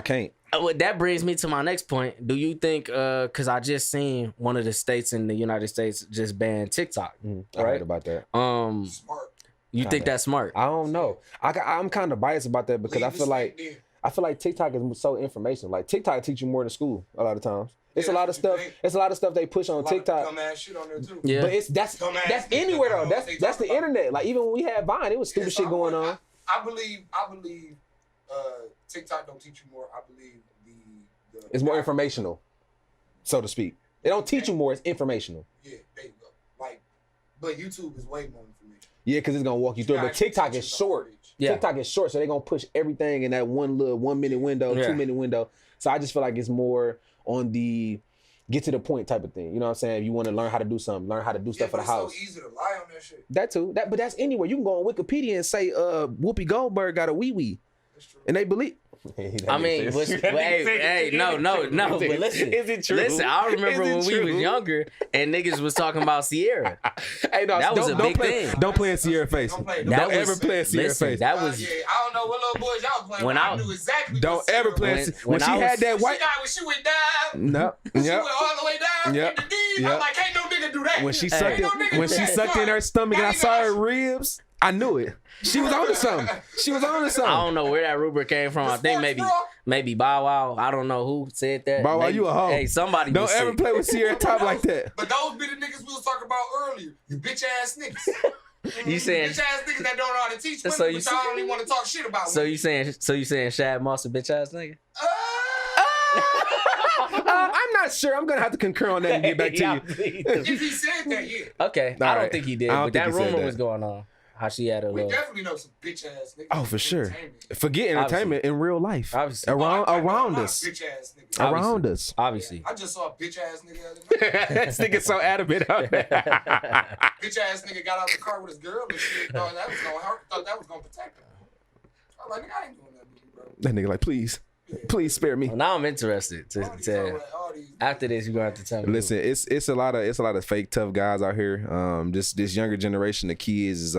can't.
That brings me to my next point. Do you think, because I just seen one of the states in the United States just ban TikTok,
I
right?
heard about that.
Smart.
You think that's smart?
I don't know. I'm kind of biased about that because I feel like TikTok is so informational. Like TikTok teach you more than school a lot of times. It's a lot of stuff. It's a lot of stuff they push on TikTok.
Dumbass shit on there too.
Yeah,
but that's anywhere though. That's the internet. Like even when we had Vine, it was stupid shit going on.
I believe TikTok don't teach you more. I believe
it's more informational, so to speak. They don't teach you more. It's informational.
Yeah, there you go. Like, but YouTube is way more information.
Yeah, because it's gonna walk you through it. But TikTok is short. Yeah. TikTok is short, so they're gonna push everything in that one little 1 minute window, 2 minute window. So I just feel like it's more on the get to the point type of thing. You know what I'm saying? If you want to learn how to do something, learn how to do stuff for the house.
It's so easy to lie on that shit.
That too. But that's anywhere. You can go on Wikipedia and say Whoopi Goldberg got a wee-wee. That's true. And they believe.
I mean, no. But listen,
is it true?
Listen, I remember when we was younger and niggas was talking about Sierra.
Hey, no,
that was a big thing.
Don't play in Sierra face. Don't ever play in Sierra face.
That was.
I don't know what little boys y'all playing. When I knew exactly.
Don't ever play when she had that white.
When she went down.
No.
She went all the way down.
Yep.
I'm like, ain't no nigga do that.
When she sucked in her stomach and I saw her ribs, I knew it. She was on to something.
I don't know where that rubric came from. I think maybe Bow Wow. I don't know who said that.
Bow Wow, you a hoe.
Hey, somebody
don't ever play with Sierra top like that.
But those be the niggas we was talking about earlier. You bitch ass niggas.
You saying
bitch ass niggas that don't know how to teach women, but y'all only want to talk shit about women.
So you saying Shad Moss a bitch ass nigga?
I'm not sure. I'm gonna have to concur on that and get back to you.
If he said that, yeah.
Okay. I don't think he did, but that rumor was going on. How she had a
We
little.
definitely know some bitch ass niggas.
Oh, for sure.
Entertainment.
Forget entertainment in real life.
Obviously.
Around
I know a
around
lot of
us.
Bitch ass niggas.
Around us.
Obviously.
I just saw a bitch ass nigga the other day.
This nigga so adamant out there.
Bitch ass nigga got out the car with his girl and shit. Thought that was gonna hurt. Thought that was gonna protect him. I was like, nigga, I ain't doing that to you, bro.
That nigga like, please spare me.
Well, now I'm interested.
All these
After this, you're gonna have to tell me.
Listen, it's a lot of fake tough guys out here. This younger generation of kids is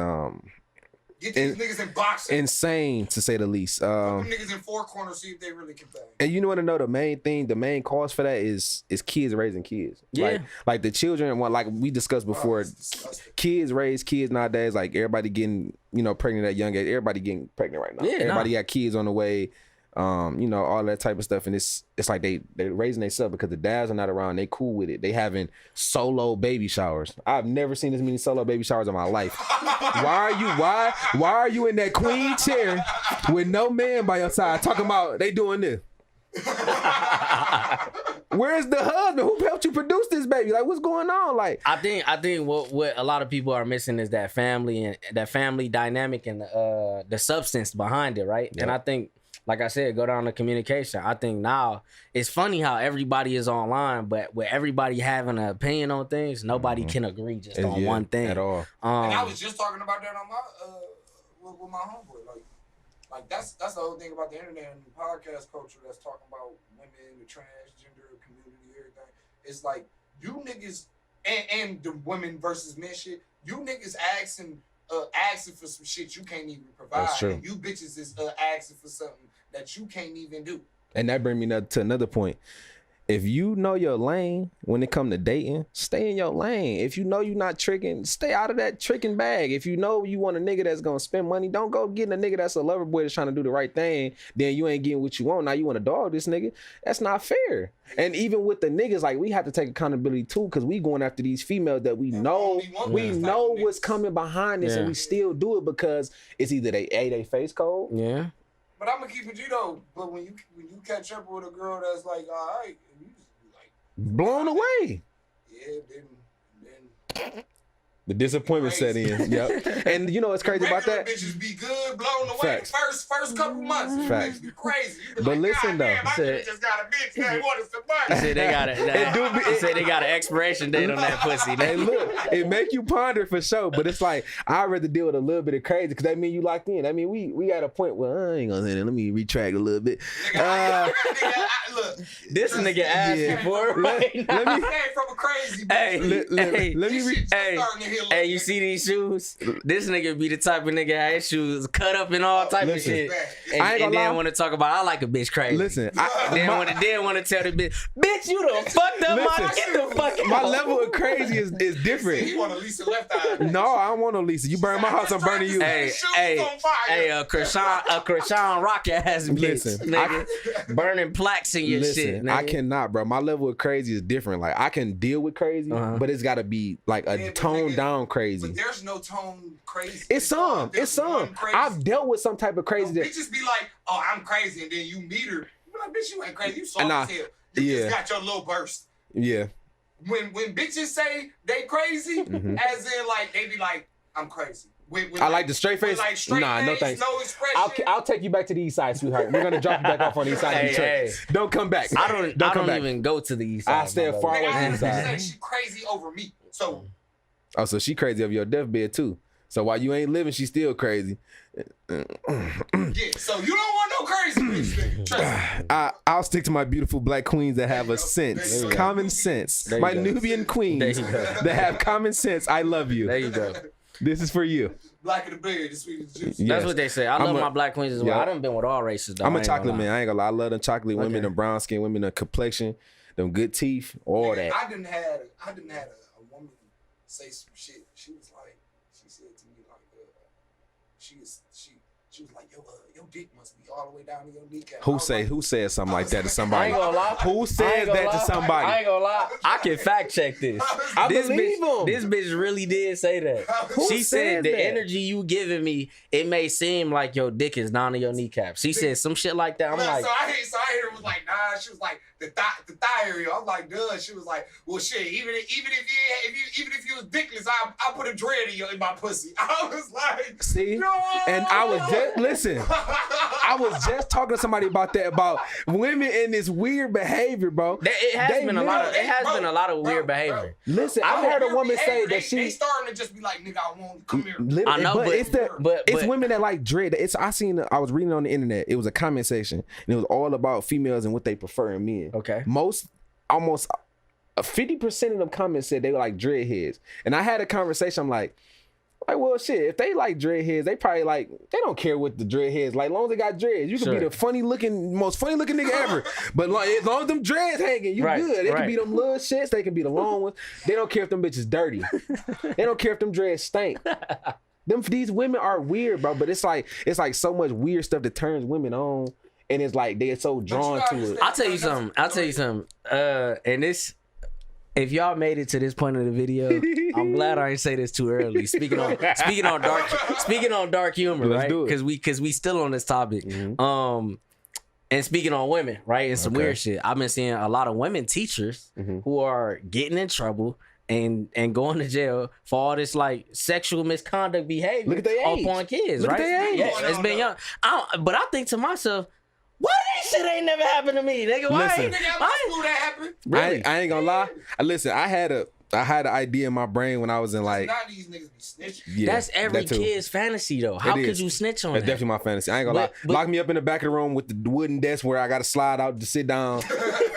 get these niggas in boxing.
insane to say the least.
Put them niggas in four corners, see if they really can bang.
And you want to know the main cause for that is kids raising kids.
Yeah.
Like the children, like we discussed before,
it's disgusting.
kids raise kids nowadays. Like everybody getting pregnant at young age. Everybody getting pregnant right now.
Yeah,
Everybody got kids on the way. All that type of stuff, and it's like they raising themselves because the dads are not around. They cool with it. They having solo baby showers. I've never seen as many solo baby showers in my life. Why are you in that queen chair with no man by your side talking about they doing this? Where's the husband? Who helped you produce this baby? Like, what's going on? Like,
I think what a lot of people are missing is that family dynamic and the substance behind it, right?
Yep.
And I think, like I said, go down to communication. I think now it's funny how everybody is online, but with everybody having an opinion on things, nobody can agree just on one thing
at all.
And I was just talking about that on my with my homeboy. Like that's the whole thing about the internet and the podcast culture that's talking about women, the transgender community, everything. It's like you niggas and the women versus men shit. You niggas asking for some shit you can't even provide.
That's true.
And you bitches is asking for something that you can't even do.
And that brings me to another point. If you know your lane when it come to dating, stay in your lane. If you know you're not tricking, stay out of that tricking bag. If you know you want a nigga that's gonna spend money, don't go getting a nigga that's a lover boy that's trying to do the right thing. Then you ain't getting what you want. Now you want to dog this nigga. That's not fair. And even with the niggas, like we have to take accountability too, because we going after these females that we know what's coming behind this, and we still do it because it's either they face code.
Yeah.
But I'm gonna keep it G though. But when you catch up with a girl that's like, all right, and you just be like
Blown away.
Yeah, then
The disappointment set in. Yep. And you know what's crazy about that?
Bitches be good, blown away
Facts.
first couple months.
Facts.
Bitch be crazy. You be
But
like,
listen,
God
though.
damn, I could've just got a bitch that wanted some money.
Say they got it. Say they got an expiration date on that pussy.
Hey, look, it make you ponder for sure, but it's like I'd rather deal with a little bit of crazy because that mean you locked in. I mean, we at a point where I ain't gonna say that. Let me retract a little bit.
Look,
This nigga asking for it right now.
let me came from a crazy bitch.
Let me read.
Hey, you see these shoes? This nigga be the type of nigga have his shoes cut up and all type of shit. And,
I ain't gonna lie.
then want to talk about I like a bitch crazy.
Listen,
then want to tell the bitch you done fucked up my get the fuck out.
My level of crazy is different.
He want a Lisa left eye.
No, I don't want no Lisa. You burn my house, I'm burning you.
Hey, Krishan Rock ass bitch,
Listen,
nigga. Burning plaques in your shit, nigga.
I cannot, bro. My level of crazy is different. Like I can deal with crazy, but it's got to be like a toned down crazy.
But there's no tone crazy.
It's some. I've dealt with some type of crazy.
No, bitches be like, oh, I'm crazy, and then you meet her. You be like, bitch, you ain't crazy. You soft
Nah,
as hell. You just got your little burst.
Yeah.
When bitches say they crazy, as in like they be like, I'm crazy.
I like the straight face.
Like straight
nah,
face,
no thanks.
no expression.
I'll take you back to the east side, sweetheart. We're gonna drop you back off on the east side of Detroit.
Hey.
Don't come back.
I don't even go to the east side.
I stay far away from the
say
side.
she crazy over me. So
Oh, so she crazy over your deathbed too. So while you ain't living, she still crazy.
yeah, so you don't want no crazy bitch, nigga.
I'll stick to my beautiful black queens that have a sense, common sense. My Nubian queens that have common sense. I love you.
There you go.
This is for you.
Black of the beard, the sweet as juice.
Yes.
That's what they say. I love my black queens as well. I done been with all races though.
I'm
I
a
ain't gonna
chocolate
lie.
man. I ain't gonna lie. I love them chocolate women, them brown skin women, the complexion, them good teeth, all
Nigga,
that.
I didn't have a woman say some shit. She was like, she said to me like, she was like, your dick must be all the way down to your kneecap.
Who said something like that to
I
somebody?
ain't gonna lie.
Who says that to
I
somebody?
ain't gonna lie. I can fact check this.
I
This
believe him.
This bitch really did say that.
Who
She said the
that?
energy you giving me, it may seem like your dick is down to your kneecap. She said some shit like that. I'm like,
So I hear it was like, nah. She was like, the thigh area. I'm like, duh. She was like, well, shit. Even if you was dickless, I put a dread in my pussy. I was like,
see,
no.
and I was just listen. I was just talking to somebody about that, about women and this weird behavior, bro.
It has been a lot of weird behavior.
Listen, I heard a woman say that
they starting to just be like, nigga, I want come here.
I know, but
it's women that like dread. I was reading on the internet. It was a comment section, and it was all about females and what they prefer in men.
Okay,
almost 50% of them comments said they were like dreadheads, and I had a conversation. I'm like, well, shit. If they like dreadheads, they probably like. They don't care what the dreadheads like. As long as they got dreads, you can be the most funny looking nigga ever. But as long as them dreads hanging, you good. They can be them little shits. They can be the long ones. They don't care if them bitches dirty. They don't care if them dreads stink. These women are weird, bro. But it's like so much weird stuff that turns women on, and it's like they're so drawn to it.
I'll tell you something. And this. If y'all made it to this point of the video, I'm glad I didn't say this too early. Speaking on dark humor, right? Because we still on this topic. Mm-hmm. And speaking on women, right? And some weird shit. I've been seeing a lot of women teachers who are getting in trouble and going to jail for all this like sexual misconduct behavior.
Look at their age.
Upon kids,
Look
right?
at their age.
Yeah, it's been young. But I think to myself, why this shit ain't never happened to me, nigga? Why
Listen,
ain't
that happened?
Really?
I ain't gonna lie. Listen, I had an idea in my brain when I was in like.
Now these niggas be snitching.
Yeah,
that's every kid's fantasy though. How could you snitch on
That's
that?
definitely my fantasy. I ain't gonna lie. Lock me up in the back of the room with the wooden desk where I gotta slide out to sit down.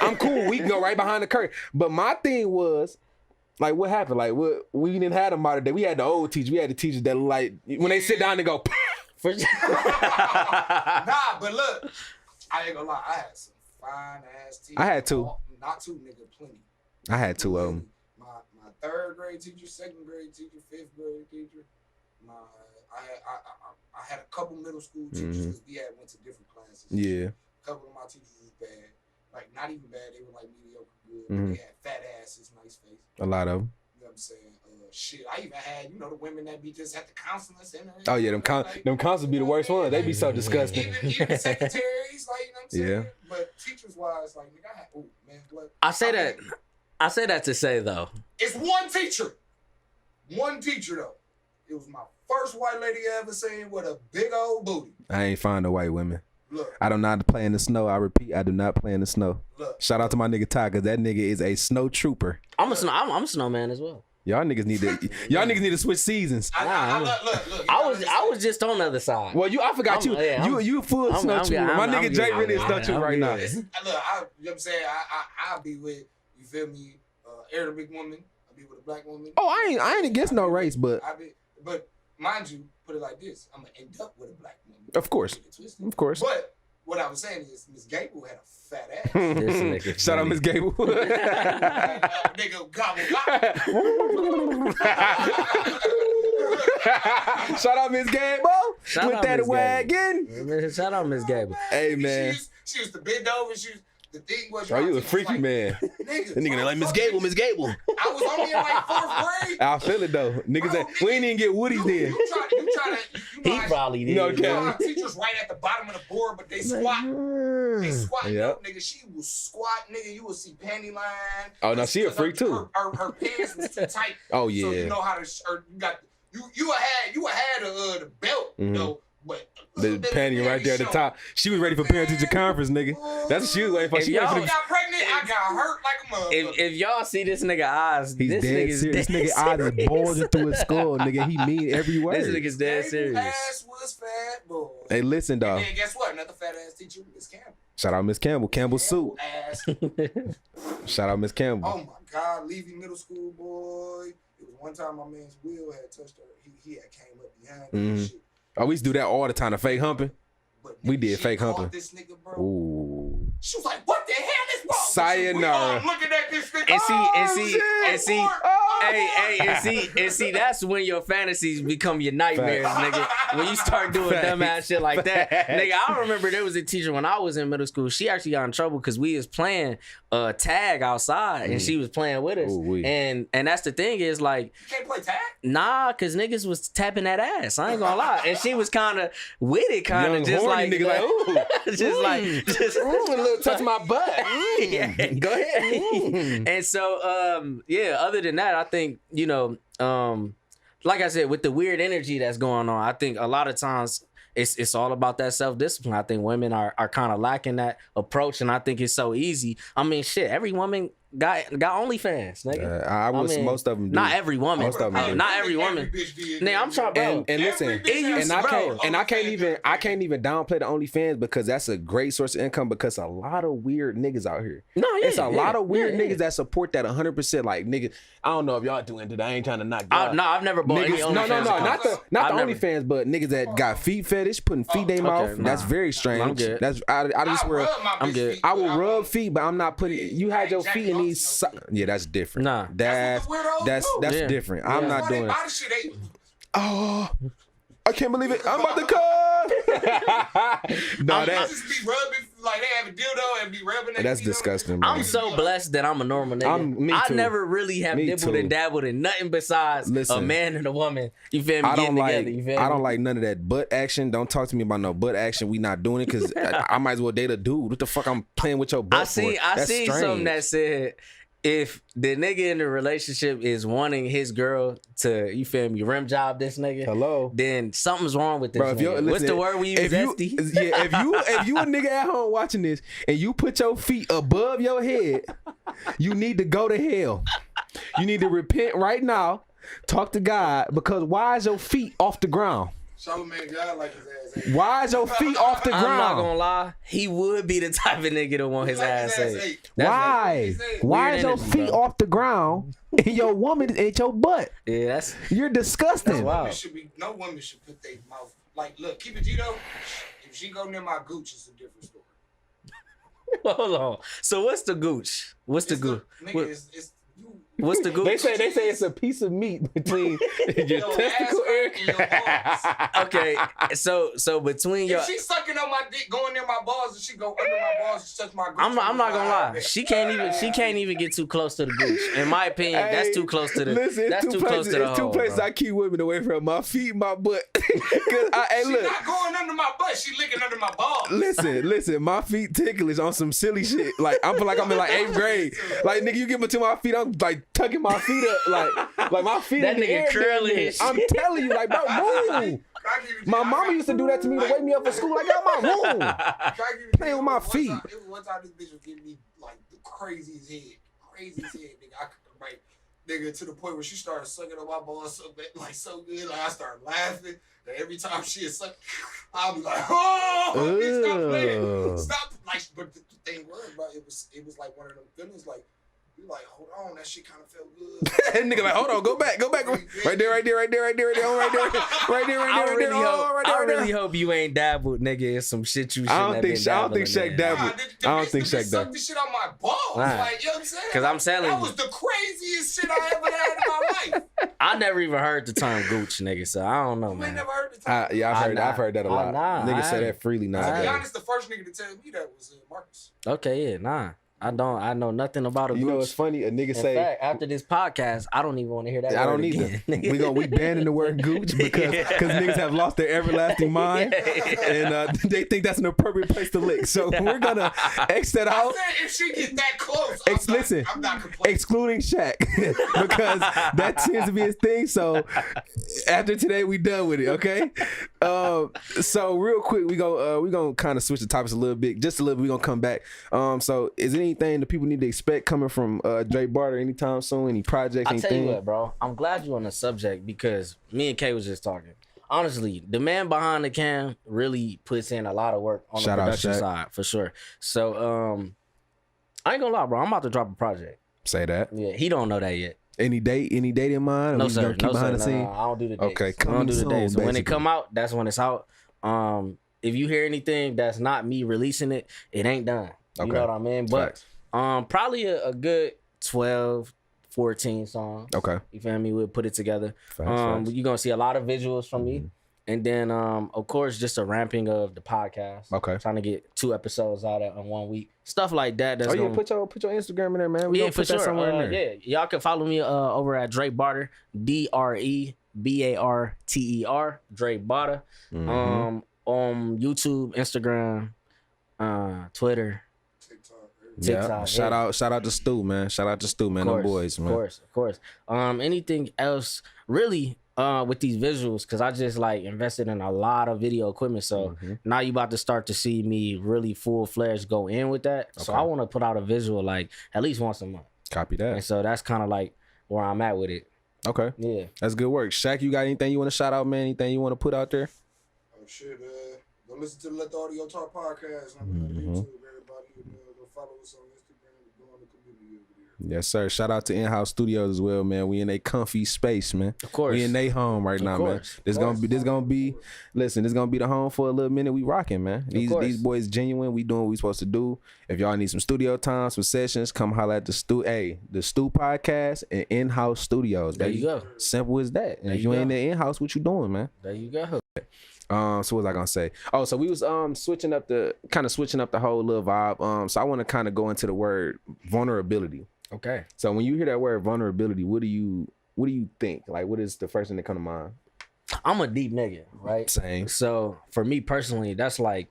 I'm cool. We can go right behind the curtain. But my thing was. Like, what happened? Like, we didn't have them modern day. We had the old teachers. We had the teachers that like when they sit down they go.
Nah, but look, I ain't gonna lie. I had some fine ass teachers.
I had two.
Not two, nigga, plenty.
I had two of them.
My third grade teacher, second grade teacher, fifth grade teacher. I had a couple middle school teachers because we went to different classes.
Yeah.
A couple of my teachers was bad. Like, not even bad. They were like mediocre good. But they had fat asses, nice face.
A lot of them.
You know what I'm saying? Shit, I even had, the women that be just at the counseling center.
Oh yeah, them counselors be the worst ones. They be so disgusting.
Even secretaries, like, you know what I'm saying?
Yeah.
But teachers wise, like, nigga, I had, what?
I say that to say though.
It's one teacher. One teacher though. It was my first white lady I ever seen with a big old booty.
I ain't find no white women.
Look.
I don't know how to play in the snow. I repeat, I do not play in the snow.
Look.
Shout out to my nigga Ty, cause that nigga is a snow trooper.
I'm a snowman as well.
Y'all niggas need to switch seasons.
Look.
I was just on the other side.
Well, I forgot you full snow trooper. My nigga Jay really a snow trooper right now.
Look, you know what I'm saying? I'll be with, you feel me, Arabic woman. I'll be with a black woman.
Oh, I ain't against no race, but
but mind you, put it like this: I'm gonna end up with a black woman.
Of course.
But what I was saying is, Miss Gable had a fat ass.
Shout out Miss Gable.
Nigga, gobble.
Shout out Miss Gable. With that wagon.
Shout out Miss Gable.
Hey man.
She used to bend over. The thing was,
you a freaky man. Nigga like Miss Gable.
I was only in like 4th grade.
I feel it though. Niggas, we ain't even get Woody's then.
He probably did.
Our teachers right at the bottom of the board, but they squat.
Yep.
Nigga, she was squat, nigga. You would see panty line.
Oh no, she a freak too.
Her pants was too tight.
Oh yeah.
So you know how to. You had the belt though. But
the panty right there at the top. She was ready for parent teacher conference, nigga. That's what she was waiting for.
She got pregnant. I got hurt like a motherfucker.
If y'all see this nigga eyes,
he's dead serious. This nigga eyes is bulging through his skull, nigga. He mean every word.
This nigga's dead serious.
Ass was fat, boy.
Hey, listen, dog.
And then guess what? Another fat ass teacher, Miss Campbell.
Shout out Miss Campbell. Campbell Soup. Shout out Miss Campbell.
Oh my God, leaving middle school, boy. It was one time my man's Will had touched her. He had came up behind her and shit.
Oh, we used to do that all the time, the fake humping.
But
we did fake humping.
This nigga, bro.
Ooh.
She was like, "What the hell is wrong?"
Sayonara.
Looking at this nigga.
And see. and see, that's when your fantasies become your nightmares, nigga. When you start doing dumbass shit like that, nigga. I remember there was a teacher when I was in middle school. She actually got in trouble because we was playing tag outside, and she was playing with us. And that's the thing is like,
You can't play tag?
nah, cause niggas was tapping that ass. I ain't gonna lie, and she was kind of with it, kind of just like,
nigga, like ooh,
just
ooh, a little touch my butt.
Yeah.
Go ahead.
And so, yeah, other than that, I think, you know, like I said, with the weird energy that's going on, I think a lot of times it's all about that self-discipline. I think women are kind of lacking that approach, and I think it's so easy. I mean, shit, every woman got OnlyFans, nigga.
I mean, most of them do.
Not every woman.
Most of them do.
Not every woman. Nigga, I'm trying, bro.
And listen, I can't even downplay the OnlyFans because that's a great source of income because a lot of weird niggas out here.
No, yeah,
it's a lot of weird niggas that support that 100%. Like niggas, I don't know if y'all do into that. I ain't trying to knock.
No, I've never bought any
niggas,
OnlyFans.
not the OnlyFans, but niggas that got feet fetish, putting feet in their mouth. That's very strange.
I'm good.
That's out of this world.
I'm good.
I will rub feet, but I'm not putting. You had your feet in these. Yeah, that's different.
Nah,
that's different. I'm not doing it. Oh, I can't believe it. I'm about to come. No, that
just be rubbing like they have a dildo and be rubbing.
That's disgusting. Bro.
I'm so blessed that I'm a normal nigga.
Me too.
I never really have dibbled and dabbled in nothing besides a man and a woman. You feel me?
I don't like.
Together, you feel me?
I don't like none of that butt action. Don't talk to me about no butt action. We not doing it because I might as well date a dude. What the fuck? I'm playing with your butt.
I see something that said, if the nigga in the relationship is wanting his girl to, you feel me, rim job this nigga, then something's wrong with this nigga.
Listen,
what's the word we use?
Yeah, if you a nigga at home watching this and you put your feet above your head, you need to go to hell. You need to repent right now. Talk to God, because why is your feet off the ground?
Charlamagne God like his ass.
Why is your feet off the ground?
I'm not gonna lie, he would be the type of nigga to want his ass ate.
Why? Why is your feet off the ground and your woman ate your butt?
Yeah,
you're disgusting.
No woman should put their mouth like. Look, keep it Gito. If she go near my gooch, it's a different story.
Hold on. So what's the gooch? What's the gooch? What's the gooch?
They say it's a piece of meat between your testicle area.
Okay, so between your.
If she's sucking on my dick, going near my balls, and she go under my balls, she touch my gooch.
I'm not gonna lie. She can't even get too close to the gooch. In my opinion, that's too close to the.
Listen,
that's too close to the hole.
Two places
bro.
I keep women away from: my feet, my butt.
She's not going under my butt. She licking under my balls.
Listen, my feet ticklish on some silly shit. Like I feel like I'm in like 8th grade. Like nigga, you get me to my feet, I'm like tucking my feet up, like my feet.
That
in the
nigga
air,
curling.
I'm telling you, like, bro, move. My mama used to do that to me to wake me up for school. Like, yo, my room. Playing with my feet.
It was one time this bitch was giving me like the craziest head, nigga. I could like, nigga, to the point where she started sucking on my balls so bad, like so good, like I started laughing. And every time she is suck, I'll be like, oh, bitch, stop playing, stop. Like, but the thing was, bro, it was like one of them feelings, like. You like, hold on, that shit kind of felt good.
And nigga like, hold on, go back. Right there.
I really hope you ain't dabbled, nigga, in some shit you shouldn't have been dabbling.
I don't think Shaq dabbled. I don't think Shaq dabbled.
This shit on my balls, like, you know what I'm saying?
Because I'm telling you.
That was the craziest shit I ever had in my life.
I never even heard the term gooch, nigga, so I don't know, man.
You ain't never heard the term?
Yeah, I've heard that a lot. Niggas say that freely now.
To be honest, the first nigga to tell me that was Marcus.
Okay, yeah, nah. I know nothing about a gooch.
You know, it's funny. A nigga say.
In fact, after this podcast, I don't even want to hear that.
I don't either. We banning the word gooch because niggas have lost their everlasting mind and they think that's an appropriate place to lick. So we're gonna X that out.
I said if she gets that close, I'm not complaining.
Excluding Shaq because that seems to be his thing. So after today, we done with it. Okay. So real quick, we gonna kind of switch the topics a little bit, just a little bit. We gonna come back. So is anything that people need to expect coming from Barter anytime soon? Any projects?
I'll tell you what, bro. I'm glad you're on the subject because me and Kay was just talking. Honestly, the man behind the cam really puts in a lot of work on the production side for sure. So I ain't gonna lie, bro. I'm about to drop a project.
Say that.
Yeah, he don't know that yet.
Any date in mind?
No, sir.
Keep behind the scene?
No, I don't do the dates.
Okay,
I don't do the dates. So when it
basically.
come out, that's when it's out. If you hear anything that's not me releasing it, it ain't done. You know what I mean? But probably a good 12, 14 songs.
Okay.
You feel me? We'll put it together.
Facts.
You're gonna see a lot of visuals from me. And then of course just a ramping of the podcast.
Okay.
Trying to get 2 episodes out in 1 week. Stuff like that. That's
Oh yeah,
gonna...
put your Instagram in there, man. We
yeah,
gonna
for
put that
sure.
somewhere in there.
Yeah. Y'all can follow me over at Drake Barter. DREBARTER. Drake Barter. On YouTube, Instagram, Twitter.
Yeah. Shout out to Stu, man. Shout out to Stu, man. Them boys, man.
Of course. Anything else really with these visuals, because I just like invested in a lot of video equipment. So now you about to start to see me really full-fledged go in with that. So I want to put out a visual like at least once a month.
Copy that.
And so that's kind of like where I'm at with it.
Okay.
Yeah.
That's good work. Shaq, you got anything you want to shout out, man? Anything you want to put out there?
Oh shit, go listen to the Let the Audio Talk podcast on YouTube. Everybody, go follow us on Instagram. Go on the community over there.
Yes, sir. Shout out to In-House Studios as well, man. We in a comfy space, man.
Of course.
We in they home right now, man. This gonna be listen, this gonna be the home for a little minute. We rocking, man. These boys genuine. We doing what we supposed to do. If y'all need some studio time, some sessions, come holler at the Stu podcast and In-House Studios.
There you go.
Simple as that. And if you ain't in in-house, what you doing, man?
There you go.
So what was I gonna say? Oh, so we was switching up the whole little vibe. So I want to kind of go into the word vulnerability.
Okay.
So when you hear that word vulnerability, what do you think? Like, what is the first thing that come to mind?
I'm a deep nigga, right?
Same.
So for me personally, that's like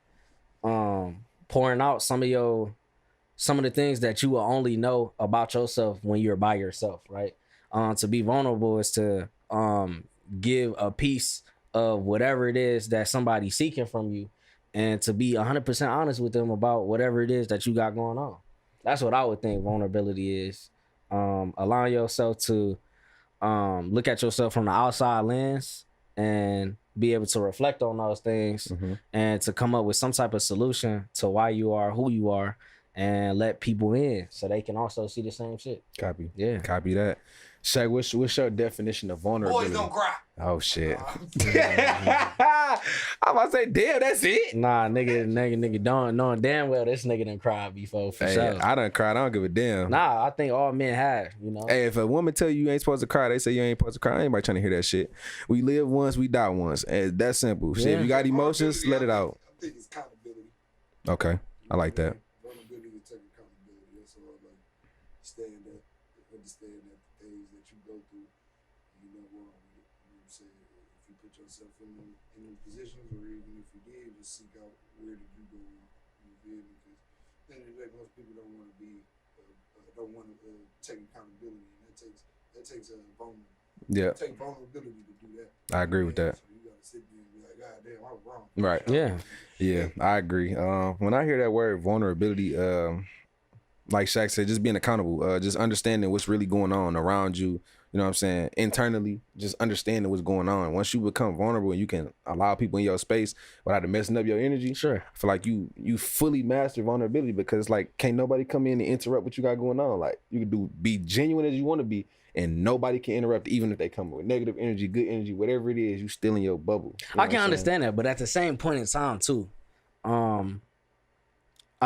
pouring out some of the things that you will only know about yourself when you're by yourself, right? To be vulnerable is to give a piece of whatever it is that somebody's seeking from you, and to be 100% honest with them about whatever it is that you got going on. That's what I would think vulnerability is. Allowing yourself to look at yourself from the outside lens and be able to reflect on those things and to come up with some type of solution to why you are who you are, and let people in so they can also see the same shit.
Copy.
Yeah.
Copy that. Shaq, what's your definition of vulnerability?
Boys don't cry.
Oh shit. I'm about to say, damn, that's it.
Nah, nigga, don't knowing damn well this nigga done cried before for sure.
I done cried. I don't give a damn.
Nah, I think all men have, you know.
Hey, if a woman tell you ain't supposed to cry, they say you ain't supposed to cry. Anybody trying to hear that shit. We live once, we die once. And that's simple. Shit, if you got emotions, let it out.
I think it's accountability.
Okay. I like that.
Vulnerability is taking accountability. That's all. Like, understand that the things that you go through, you're not wrong with it. You know what I'm saying? If you put yourself in those positions, or even if you did, just seek out where did you go wrong. You feel me? Because at the end of the day, most people don't want to take accountability, and that takes a vulnerability.
Yeah.
Take vulnerability to do that.
I agree with that.
So you gotta sit there and be like, God damn, I was wrong.
Right. Yeah, I agree. When I hear that word vulnerability, like Shaq said, just being accountable, just understanding what's really going on around you. You know what I'm saying? Internally, just understanding what's going on. Once you become vulnerable and you can allow people in your space without messing up your energy,
Sure.
I feel like you fully master vulnerability, because it's like, can't nobody come in and interrupt what you got going on. Like, you can be genuine as you want to be, and nobody can interrupt, even if they come with negative energy, good energy, whatever it is, you still in your bubble. You know
I can understand that, but at the same point in time too, I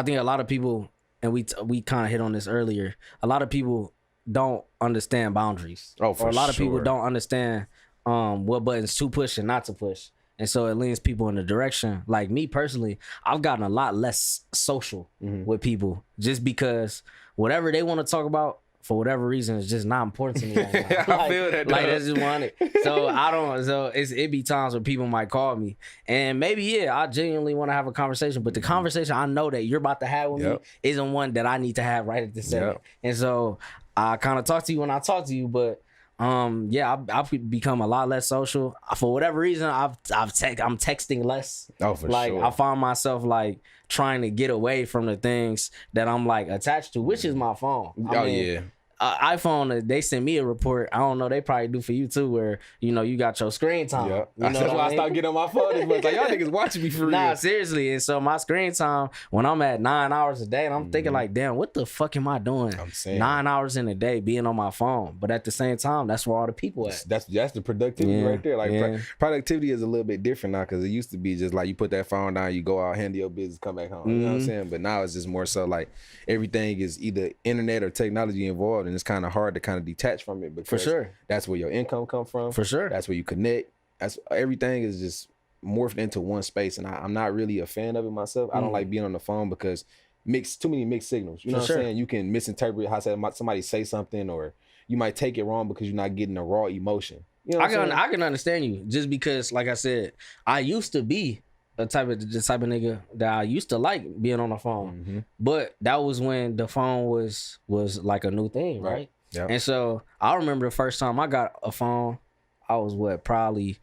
think a lot of people, and we kind of hit on this earlier, a lot of people don't understand boundaries.
Oh, for
or a lot of
sure.
people don't understand what buttons to push and not to push. And so it leans people in the direction. Like me personally, I've gotten a lot less social with people just because whatever they want to talk about, for whatever reason, it's just not important to me right now.
I feel that.
Like, that's just want it. So it be times where people might call me, and maybe I genuinely want to have a conversation, but the conversation I know that you're about to have with me isn't one that I need to have right at this second. And so I kind of talk to you when I talk to you, but I've become a lot less social for whatever reason. I'm texting less.
Oh, for
like,
sure.
I find myself like trying to get away from the things that I'm like attached to, which is my phone. I mean, iPhone, they sent me a report. I don't know, they probably do for you too, where you got your screen time.
Yeah,
You know
that's why I started getting on my phone. It's like, y'all niggas watching me for real.
Nah, seriously. And so my screen time, when I'm at 9 hours a day, and I'm thinking like, damn, what the fuck am I doing?
I'm saying
9 hours in a day being on my phone. But at the same time, that's where all the people at.
That's the productivity right there. Like productivity is a little bit different now, because it used to be just like you put that phone down, you go out, handle your business, come back home. You know what I'm saying? But now it's just more so like everything is either internet or technology involved, and it's kind of hard to kind of detach from it because
For sure.
that's where your income come from.
For sure.
That's where you connect. That's everything is just morphed into one space, and I'm not really a fan of it myself. I don't like being on the phone because too many mixed signals. You know what I'm saying? You can misinterpret how somebody say something, or you might take it wrong because you're not getting the raw emotion. You know
I can understand you just because, like I said, I used to be the type of nigga that I used to like being on the phone, but that was when the phone was like a new thing, right?
Yeah.
And so I remember the first time I got a phone, I was probably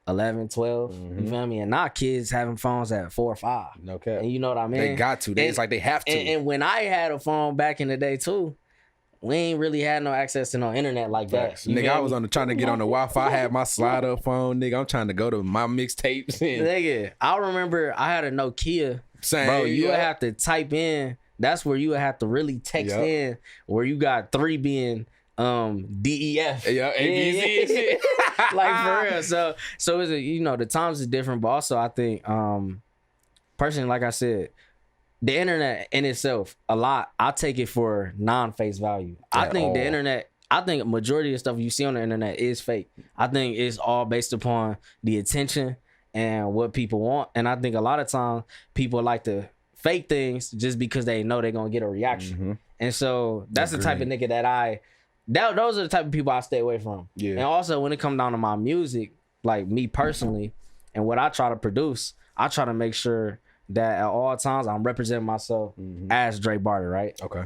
11, 12. You feel me? And now kids having phones at 4 or 5.
Okay.
And you know what I mean?
They got to. It's like they have to.
And when I had a phone back in the day too, we ain't really had no access to no internet like that.
Nigga, I was trying to get on the Wi-Fi. I had my slider phone, nigga. I'm trying to go to my mixtapes.
Nigga, I remember I had a Nokia.
Same,
bro, you would have to type in. That's where you would have to really text in, where you got 3 being DEF.
Yeah, ABC and shit.
Like for real. So is it, the times is different, but also I think personally, like I said, the internet in itself, I take it for non-face value. I think the internet, I think a majority of stuff you see on the internet is fake. I think it's all based upon the attention and what people want. And I think a lot of times people like to fake things just because they know they're going to get a reaction. And so that's the type of nigga those are the type of people I stay away from. Yeah. And also when it comes down to my music, like me personally, and what I try to produce, I try to make sure that at all times I'm representing myself as Dre Barter, right?
Okay.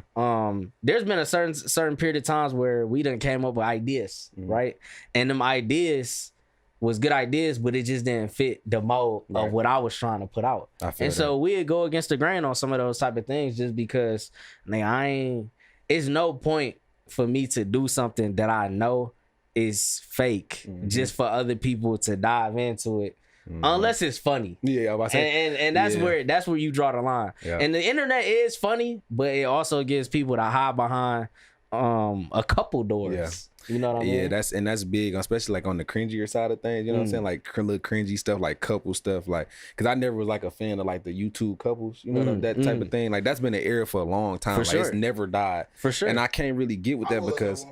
There's been a certain period of times where we done came up with ideas, right? And them ideas was good ideas, but it just didn't fit the mold of what I was trying to put out. And so we'd go against the grain on some of those type of things just because it's no point for me to do something that I know is fake just for other people to dive into it. Unless it's funny.
Yeah, I was saying.
And that's where you draw the line. Yeah. And the internet is funny, but it also gives people to hide behind a couple doors.
Yeah.
You know what I mean?
Yeah, that's big, especially like on the cringier side of things. You know what I'm saying? Like little cringy stuff, like couple stuff. Like, because I never was like a fan of like the YouTube couples. You know that type of thing. Like that's been an era for a long time.
For sure.
It's never died.
For sure.
And I can't really get with that because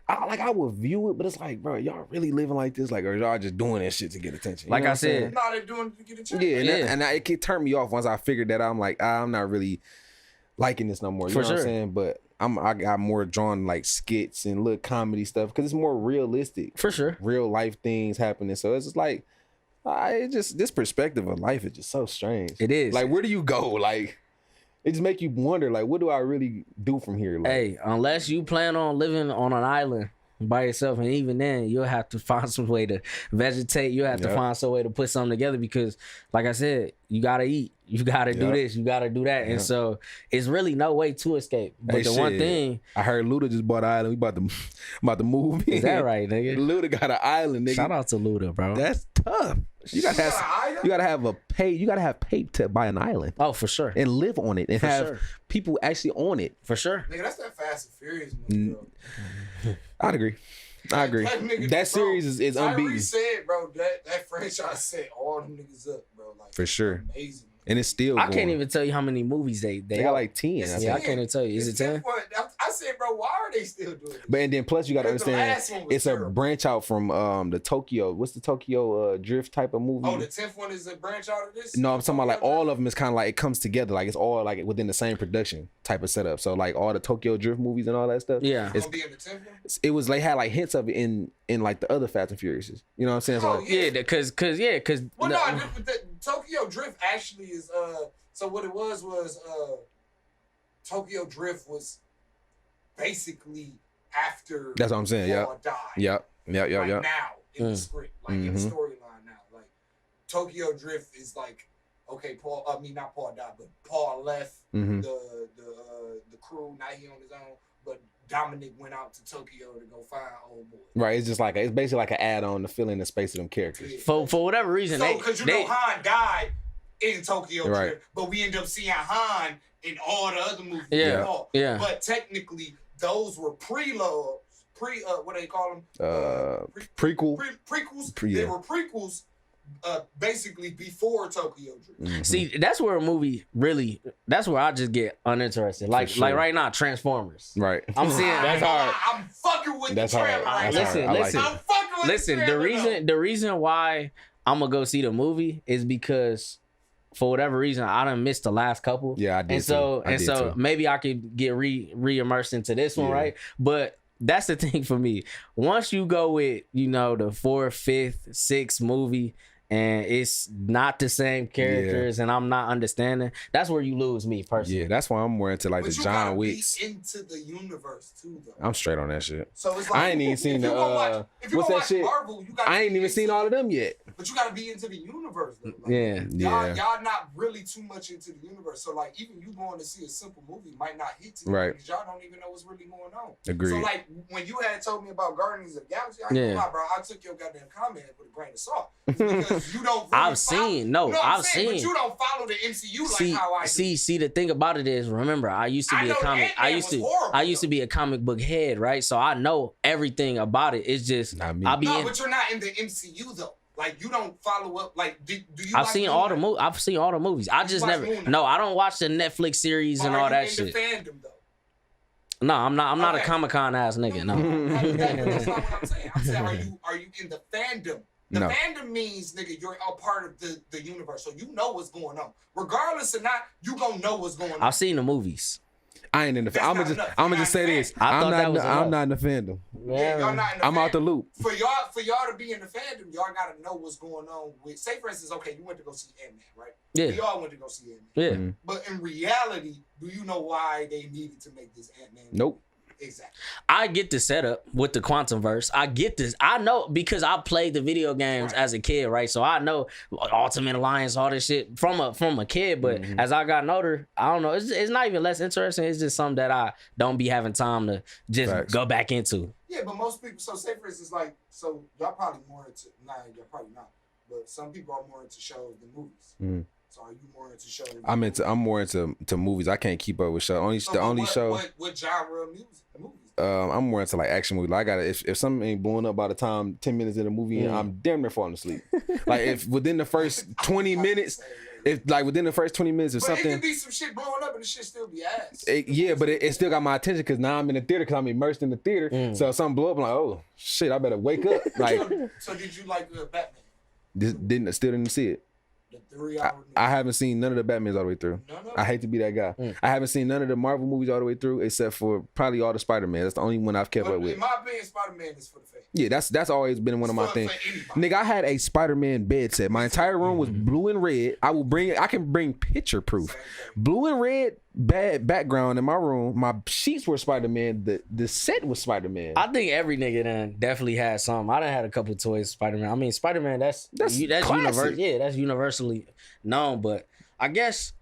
I would view it, but it's like, bro, y'all really living like this? Like, or y'all just doing that shit to get attention?
Like I said,
no, they're doing it to get attention.
Yeah, and it could turn me off once I figured that out. I'm like, I'm not really liking this no more. You know what I'm saying? But I got more drawn like skits and little comedy stuff because it's more realistic.
For sure.
Real life things happening. So it's just like, this perspective of life is just so strange.
It is.
Like, where do you go? Like, it just make you wonder, like, what do I really do from here? Like,
hey, unless you plan on living on an island by yourself, and even then you'll have to find some way to vegetate. You'll have to find some way to put something together because, like I said, you gotta eat, you gotta do this, you gotta do that, and so it's really no way to escape. But one thing
I heard, Luda just bought an island. We about to move in.
Is that right, nigga?
Luda got an island, nigga.
Shout out to Luda, bro.
That's tough. You gotta have pay to buy an island.
Oh, for sure.
And live on it and have people actually on it.
For sure.
Nigga, that's that Fast and Furious movie, bro.
I'd agree. That series is unbeaten.
Said, bro, that franchise set all them niggas up, bro. Like,
for sure.
Amazing.
And it's still
I can't even tell you how many movies they
got like 10.
Yeah, I can't even tell you. Is it 10?
I said, bro, why are they still doing this?
But and then plus you gotta understand it's a branch out from the Tokyo. What's the Tokyo drift type of movie?
Oh, the 10th one is a branch out of this?
No, I'm talking about like all of them is kind of like it comes together. Like it's all like within the same production type of setup. So like all the Tokyo drift movies and all that stuff.
Yeah.
It's gonna be in the 10th one?
It was like had like hints of it in like the other Fast and Furious. You know what I'm saying? So,
because
well, no, the Tokyo drift actually is so what it was Tokyo Drift was basically after
that's what I'm saying.
Paul died.
Yep.
Now in the script, like in the storyline now, like Tokyo Drift is like, okay, not Paul died, but Paul left the crew. Now he on his own, but Dominic went out to Tokyo to go find old boy.
Right, it's basically like an add-on to fill in the space of them characters.
For whatever reason,
because Han died in Tokyo Drift, but we end up seeing Han in all the other movies.
Yeah.
But technically, those were what do they call them?
Prequel.
Prequels.
They
were prequels basically before Tokyo Drift.
See, that's where a movie really. That's where I just get uninterested. Like right now, Transformers.
Right.
I'm seeing.
That's hard.
I'm fucking with
That's
the
hard.
trailer right
That's
now.
hard. I like
Listen,
it.
I'm fucking with
Listen,
the
the
trailer.
the reason why I'm gonna go see the movie is because for whatever reason I done missed the last couple.
Yeah, I did.
And so
too. I did too.
maybe I could get re-immersed into this one,
Yeah.
right? But that's the thing for me. Once you go with, the 4th, 5th, 6th movie and it's not the same characters and I'm not understanding, that's where you lose me personally.
Yeah, that's why I'm more into like
But
the
you
John
gotta
Wicks.
be into the universe too, though.
I'm straight on that shit.
So it's like
I ain't even seen
if
the
you gonna watch, if you
what's
gonna
that
watch
shit?
Marvel, you gotta
I ain't
be
even seen
into-
all of them yet.
But you gotta be into the universe, though. Like,
Yeah.
Y'all not really too much into the universe. So like, even you going to see a simple movie might not hit to you
Right.
because y'all don't even know what's really going on.
Agreed.
So like, when you had told me about Guardians of the Galaxy, I ain't gonna lie, bro. I took your goddamn comment with a grain of salt because you don't. Really
I've seen
what I'm saying?
seen.
But you don't follow the MCU like how I do.
See, the thing about it is, remember, I used to
I
be a
know
comic.
Ant-Man was horrible,
I used to be a comic book head, right? So I know everything about it. It's just
Not me.
I'll be
No,
in.
but you're not in the MCU though. Like you don't follow up. Like do you?
I've
like
seen
Moon
all the
Knight?
I've seen all the movies. I just
watch
never.
Moon Knight?
No, I don't watch the Netflix series and
Are
all
you
that
in
shit.
the fandom though?
No, I'm not. I'm not a
Okay.
Comic Con ass nigga. No.
That's not what I'm saying. I'm saying, are you in the fandom? The
No.
fandom means, nigga, you're a part of the universe, so you know what's going on. Regardless or not, you gonna know what's going on.
I've seen the movies.
I ain't in the.
That's
I'm
not
just.
enough.
I'm
You're
gonna just
not
say
in the
this.
I
I'm
thought
not.
that was
I'm
enough.
not in the fandom.
Yeah, y'all not in the
I'm out the
fandom.
loop.
For y'all to be in the fandom, y'all gotta know what's going on with. Say for instance, okay, you went to go see Ant-Man, right?
Yeah.
We all went to go see Ant-Man.
Yeah.
Mhm.
But in reality, do you know why they needed to make this Ant-Man?
Nope.
Exactly.
I get the setup with the Quantum Verse. I get this. I know because I played the video games as a kid, right? So I know Ultimate Alliance, all this shit from a kid. But as I got older, I don't know. It's not even less interesting. It's just something that I don't be having time to just
Facts.
go back into.
Yeah, but most people. So say for instance, like, so y'all probably more into. Nah, y'all probably not. But some people are more into shows than movies.
Mhm.
So are you more into shows? Than
I'm
movies?
more into movies. I can't keep up with shows.
So
The only
what,
show.
What genre of movies?
I'm more into like action movies. Like I gotta if something ain't blowing up by the time 10 minutes in the movie, I'm damn near falling asleep. Like if within the first 20 minutes, if
But
something.
it could be some shit blowing up and the shit still be ass.
But it still got my attention because now I'm in the theater because I'm immersed in the theater. So if something blow up, I'm like, oh shit, I better wake up. Like
So did you like Batman?
still didn't see it.
The 3 hour.
I haven't seen none of the Batmans all the way through.
None of
I hate to be that guy. I haven't seen none of the Marvel movies all the way through except for probably all the Spider-Man. That's the only one I've kept up with.
In my opinion, Spider-Man is for the fans.
Yeah, that's always been one of my things. Nigga, I had a Spider-Man bed set. My entire room was blue and red. I can bring picture proof. Blue and red background in my room. My sheets were Spider-Man. The set was Spider-Man.
I think every nigga done definitely had some. I done had a couple toys of Spider-Man. I mean, Spider-Man, that's
classic.
universal. Yeah, that's universally known. But I guess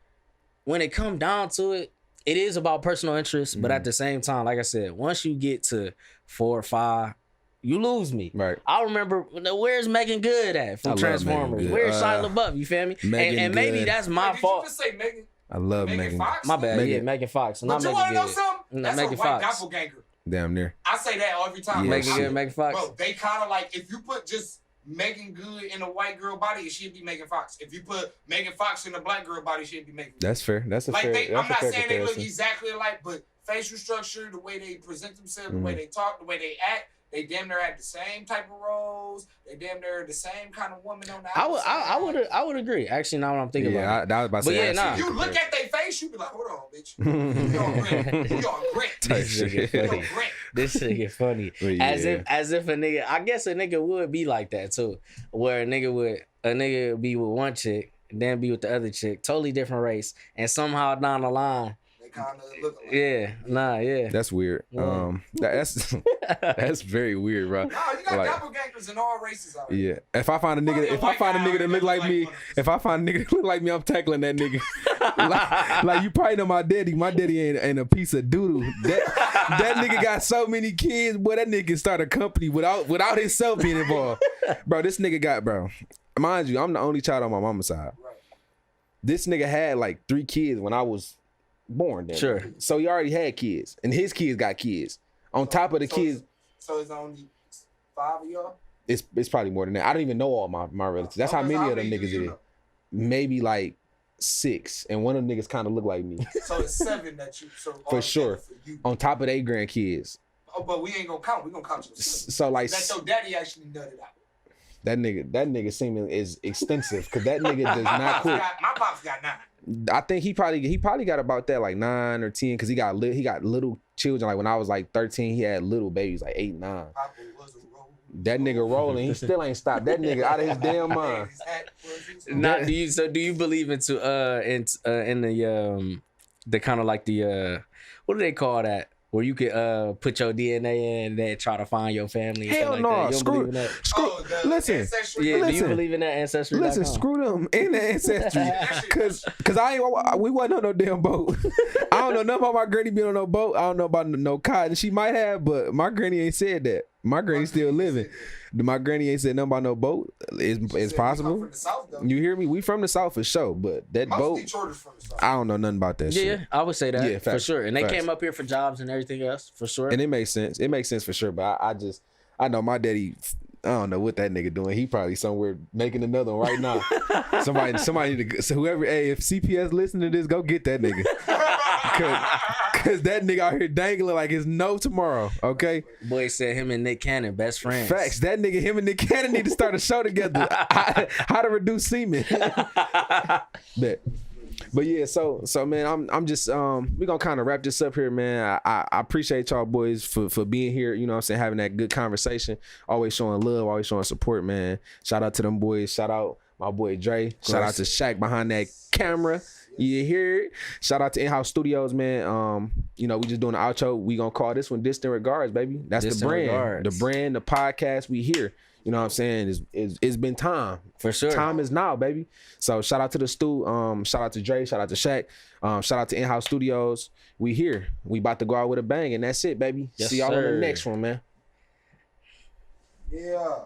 when it come down to it, it is about personal interest. But at the same time, like I said, once you get to 4 or 5, you lose me.
Right.
I remember where's Megan Good at
I
from
love
Transformers?
Megan Good.
Where's Shia LaBeouf? You feel me?
Megan
And maybe
Good.
that's my
Did
fault.
you just say Megan?
I love
Megan
Megan.
Fox?
My bad.
Megan-
Yeah, Megan Fox.
But
Not
you
Megan
want to know
Good.
something?
No,
That's
Megan
a white
Fox.
doppelganger.
Damn near.
I say that every time.
Yeah,
Like,
Megan Good, Megan Fox.
Bro, they kind of like, if you put just Megan Good in a white girl body, it should be Megan Fox. If you put Megan Fox in a black girl body, it should be Megan Good.
That's fair. That's a
Like
fair.
they,
that's
I'm
a
not
fair
saying they look
comparison.
exactly alike, but facial structure, the way they present themselves, the way they talk, the way they act, they damn near have the same type of roles. They damn near the same kind of woman on the outside.
I would agree. Actually, now when I'm thinking
Yeah,
about
I was about to
But
say.
yeah,
I
nah.
see
You
the
look at their face, you be like, hold on, bitch. You on Grant. You on Grant.
it, this nigga
You on
funny.
Grant.
This nigga funny.
Well, yeah.
As if a nigga, I guess a nigga would be like that too, where a nigga would be with one chick, and then be with the other chick, totally different race, and somehow down the line,
They kind of look alike.
yeah.
That's weird.
Yeah.
That's that's very weird, bro.
No, you got
Like-
doppelgangers in all races out here.
Yeah. If I find a nigga,
Probably a white guy
that look like
like
me,
one of us.
if I find a nigga that look like me, I'm tackling that nigga. like you probably know my daddy. My daddy ain't a piece of doodle. That nigga got so many kids, boy. That nigga can start a company without himself being involved. Bro, this nigga got, bro. Mind you, I'm the only child on my mama's side.
Right.
This nigga had like 3 kids when I was born. Then.
Sure.
So he already had kids, and his kids got kids. On top of the kids,
So it's only 5 of y'all?
It's probably more than that. I don't even know all my relatives. That's how many of them niggas is. Maybe like 6, and one of them niggas kind of look like me.
So it's 7 that you. So
for sure. For you. On top of their grandkids.
Oh, but we ain't gonna count. We gonna count your sister.
So like
that your daddy actually nutted out.
That nigga seeming is extensive because that nigga does not quit.
My pops got 9.
I think he probably got about that like 9 or 10 because he got little children. Like when I was like 13, he had little babies like 8, 9. That nigga rolling, he still ain't stopped. That nigga out of his damn mind.
Not do you? So do you believe in the kind of like the what do they call that? Where you could put your DNA in and try to find your family.
Hell no, screw. Listen,
yeah. Do you believe in that ancestry?
Listen, screw them in the ancestry, cause we wasn't on no damn boat. I don't know nothing about my granny being on no boat. I don't know about no cotton. She might have, but my granny ain't said that. My granny still living. My granny ain't said nothing about no boat. It's possible. South, you hear me? We from the South for sure, but that boat, I don't know nothing about that shit.
Yeah, I would say that for sure. And they came up here for jobs and everything else for sure.
And it makes sense. It makes sense for sure. But I know my daddy. I don't know what that nigga doing. He probably somewhere making another one right now. somebody need to. So whoever, hey, if CPS listening to this, go get that nigga. Cause that nigga out here dangling like it's no tomorrow. Okay.
Boy said him and Nick Cannon best friends.
Facts. That nigga, him and Nick Cannon need to start a show together. How to reduce semen. But yeah, so man, I'm just we gonna kind of wrap this up here, man. I appreciate y'all boys for being here, you know what I'm saying, having that good conversation, always showing love, always showing support, man. Shout out to them boys, shout out my boy Dre, shout out to Shaq behind that camera. You hear it? Shout out to In-House Studios, man. You know, we just doing the outro. We gonna call this one Distant Regards, baby. That's Distant the brand. Regards. The brand, the podcast we here. You know what I'm saying? It's been time.
For sure.
Time is now, baby. So shout out to the Stu. Shout out to Dre. Shout out to Shaq. Shout out to In-House Studios. We here. We about to go out with a bang, and that's it, baby.
Yes,
see y'all
sir.
on the next one, man.
Yeah.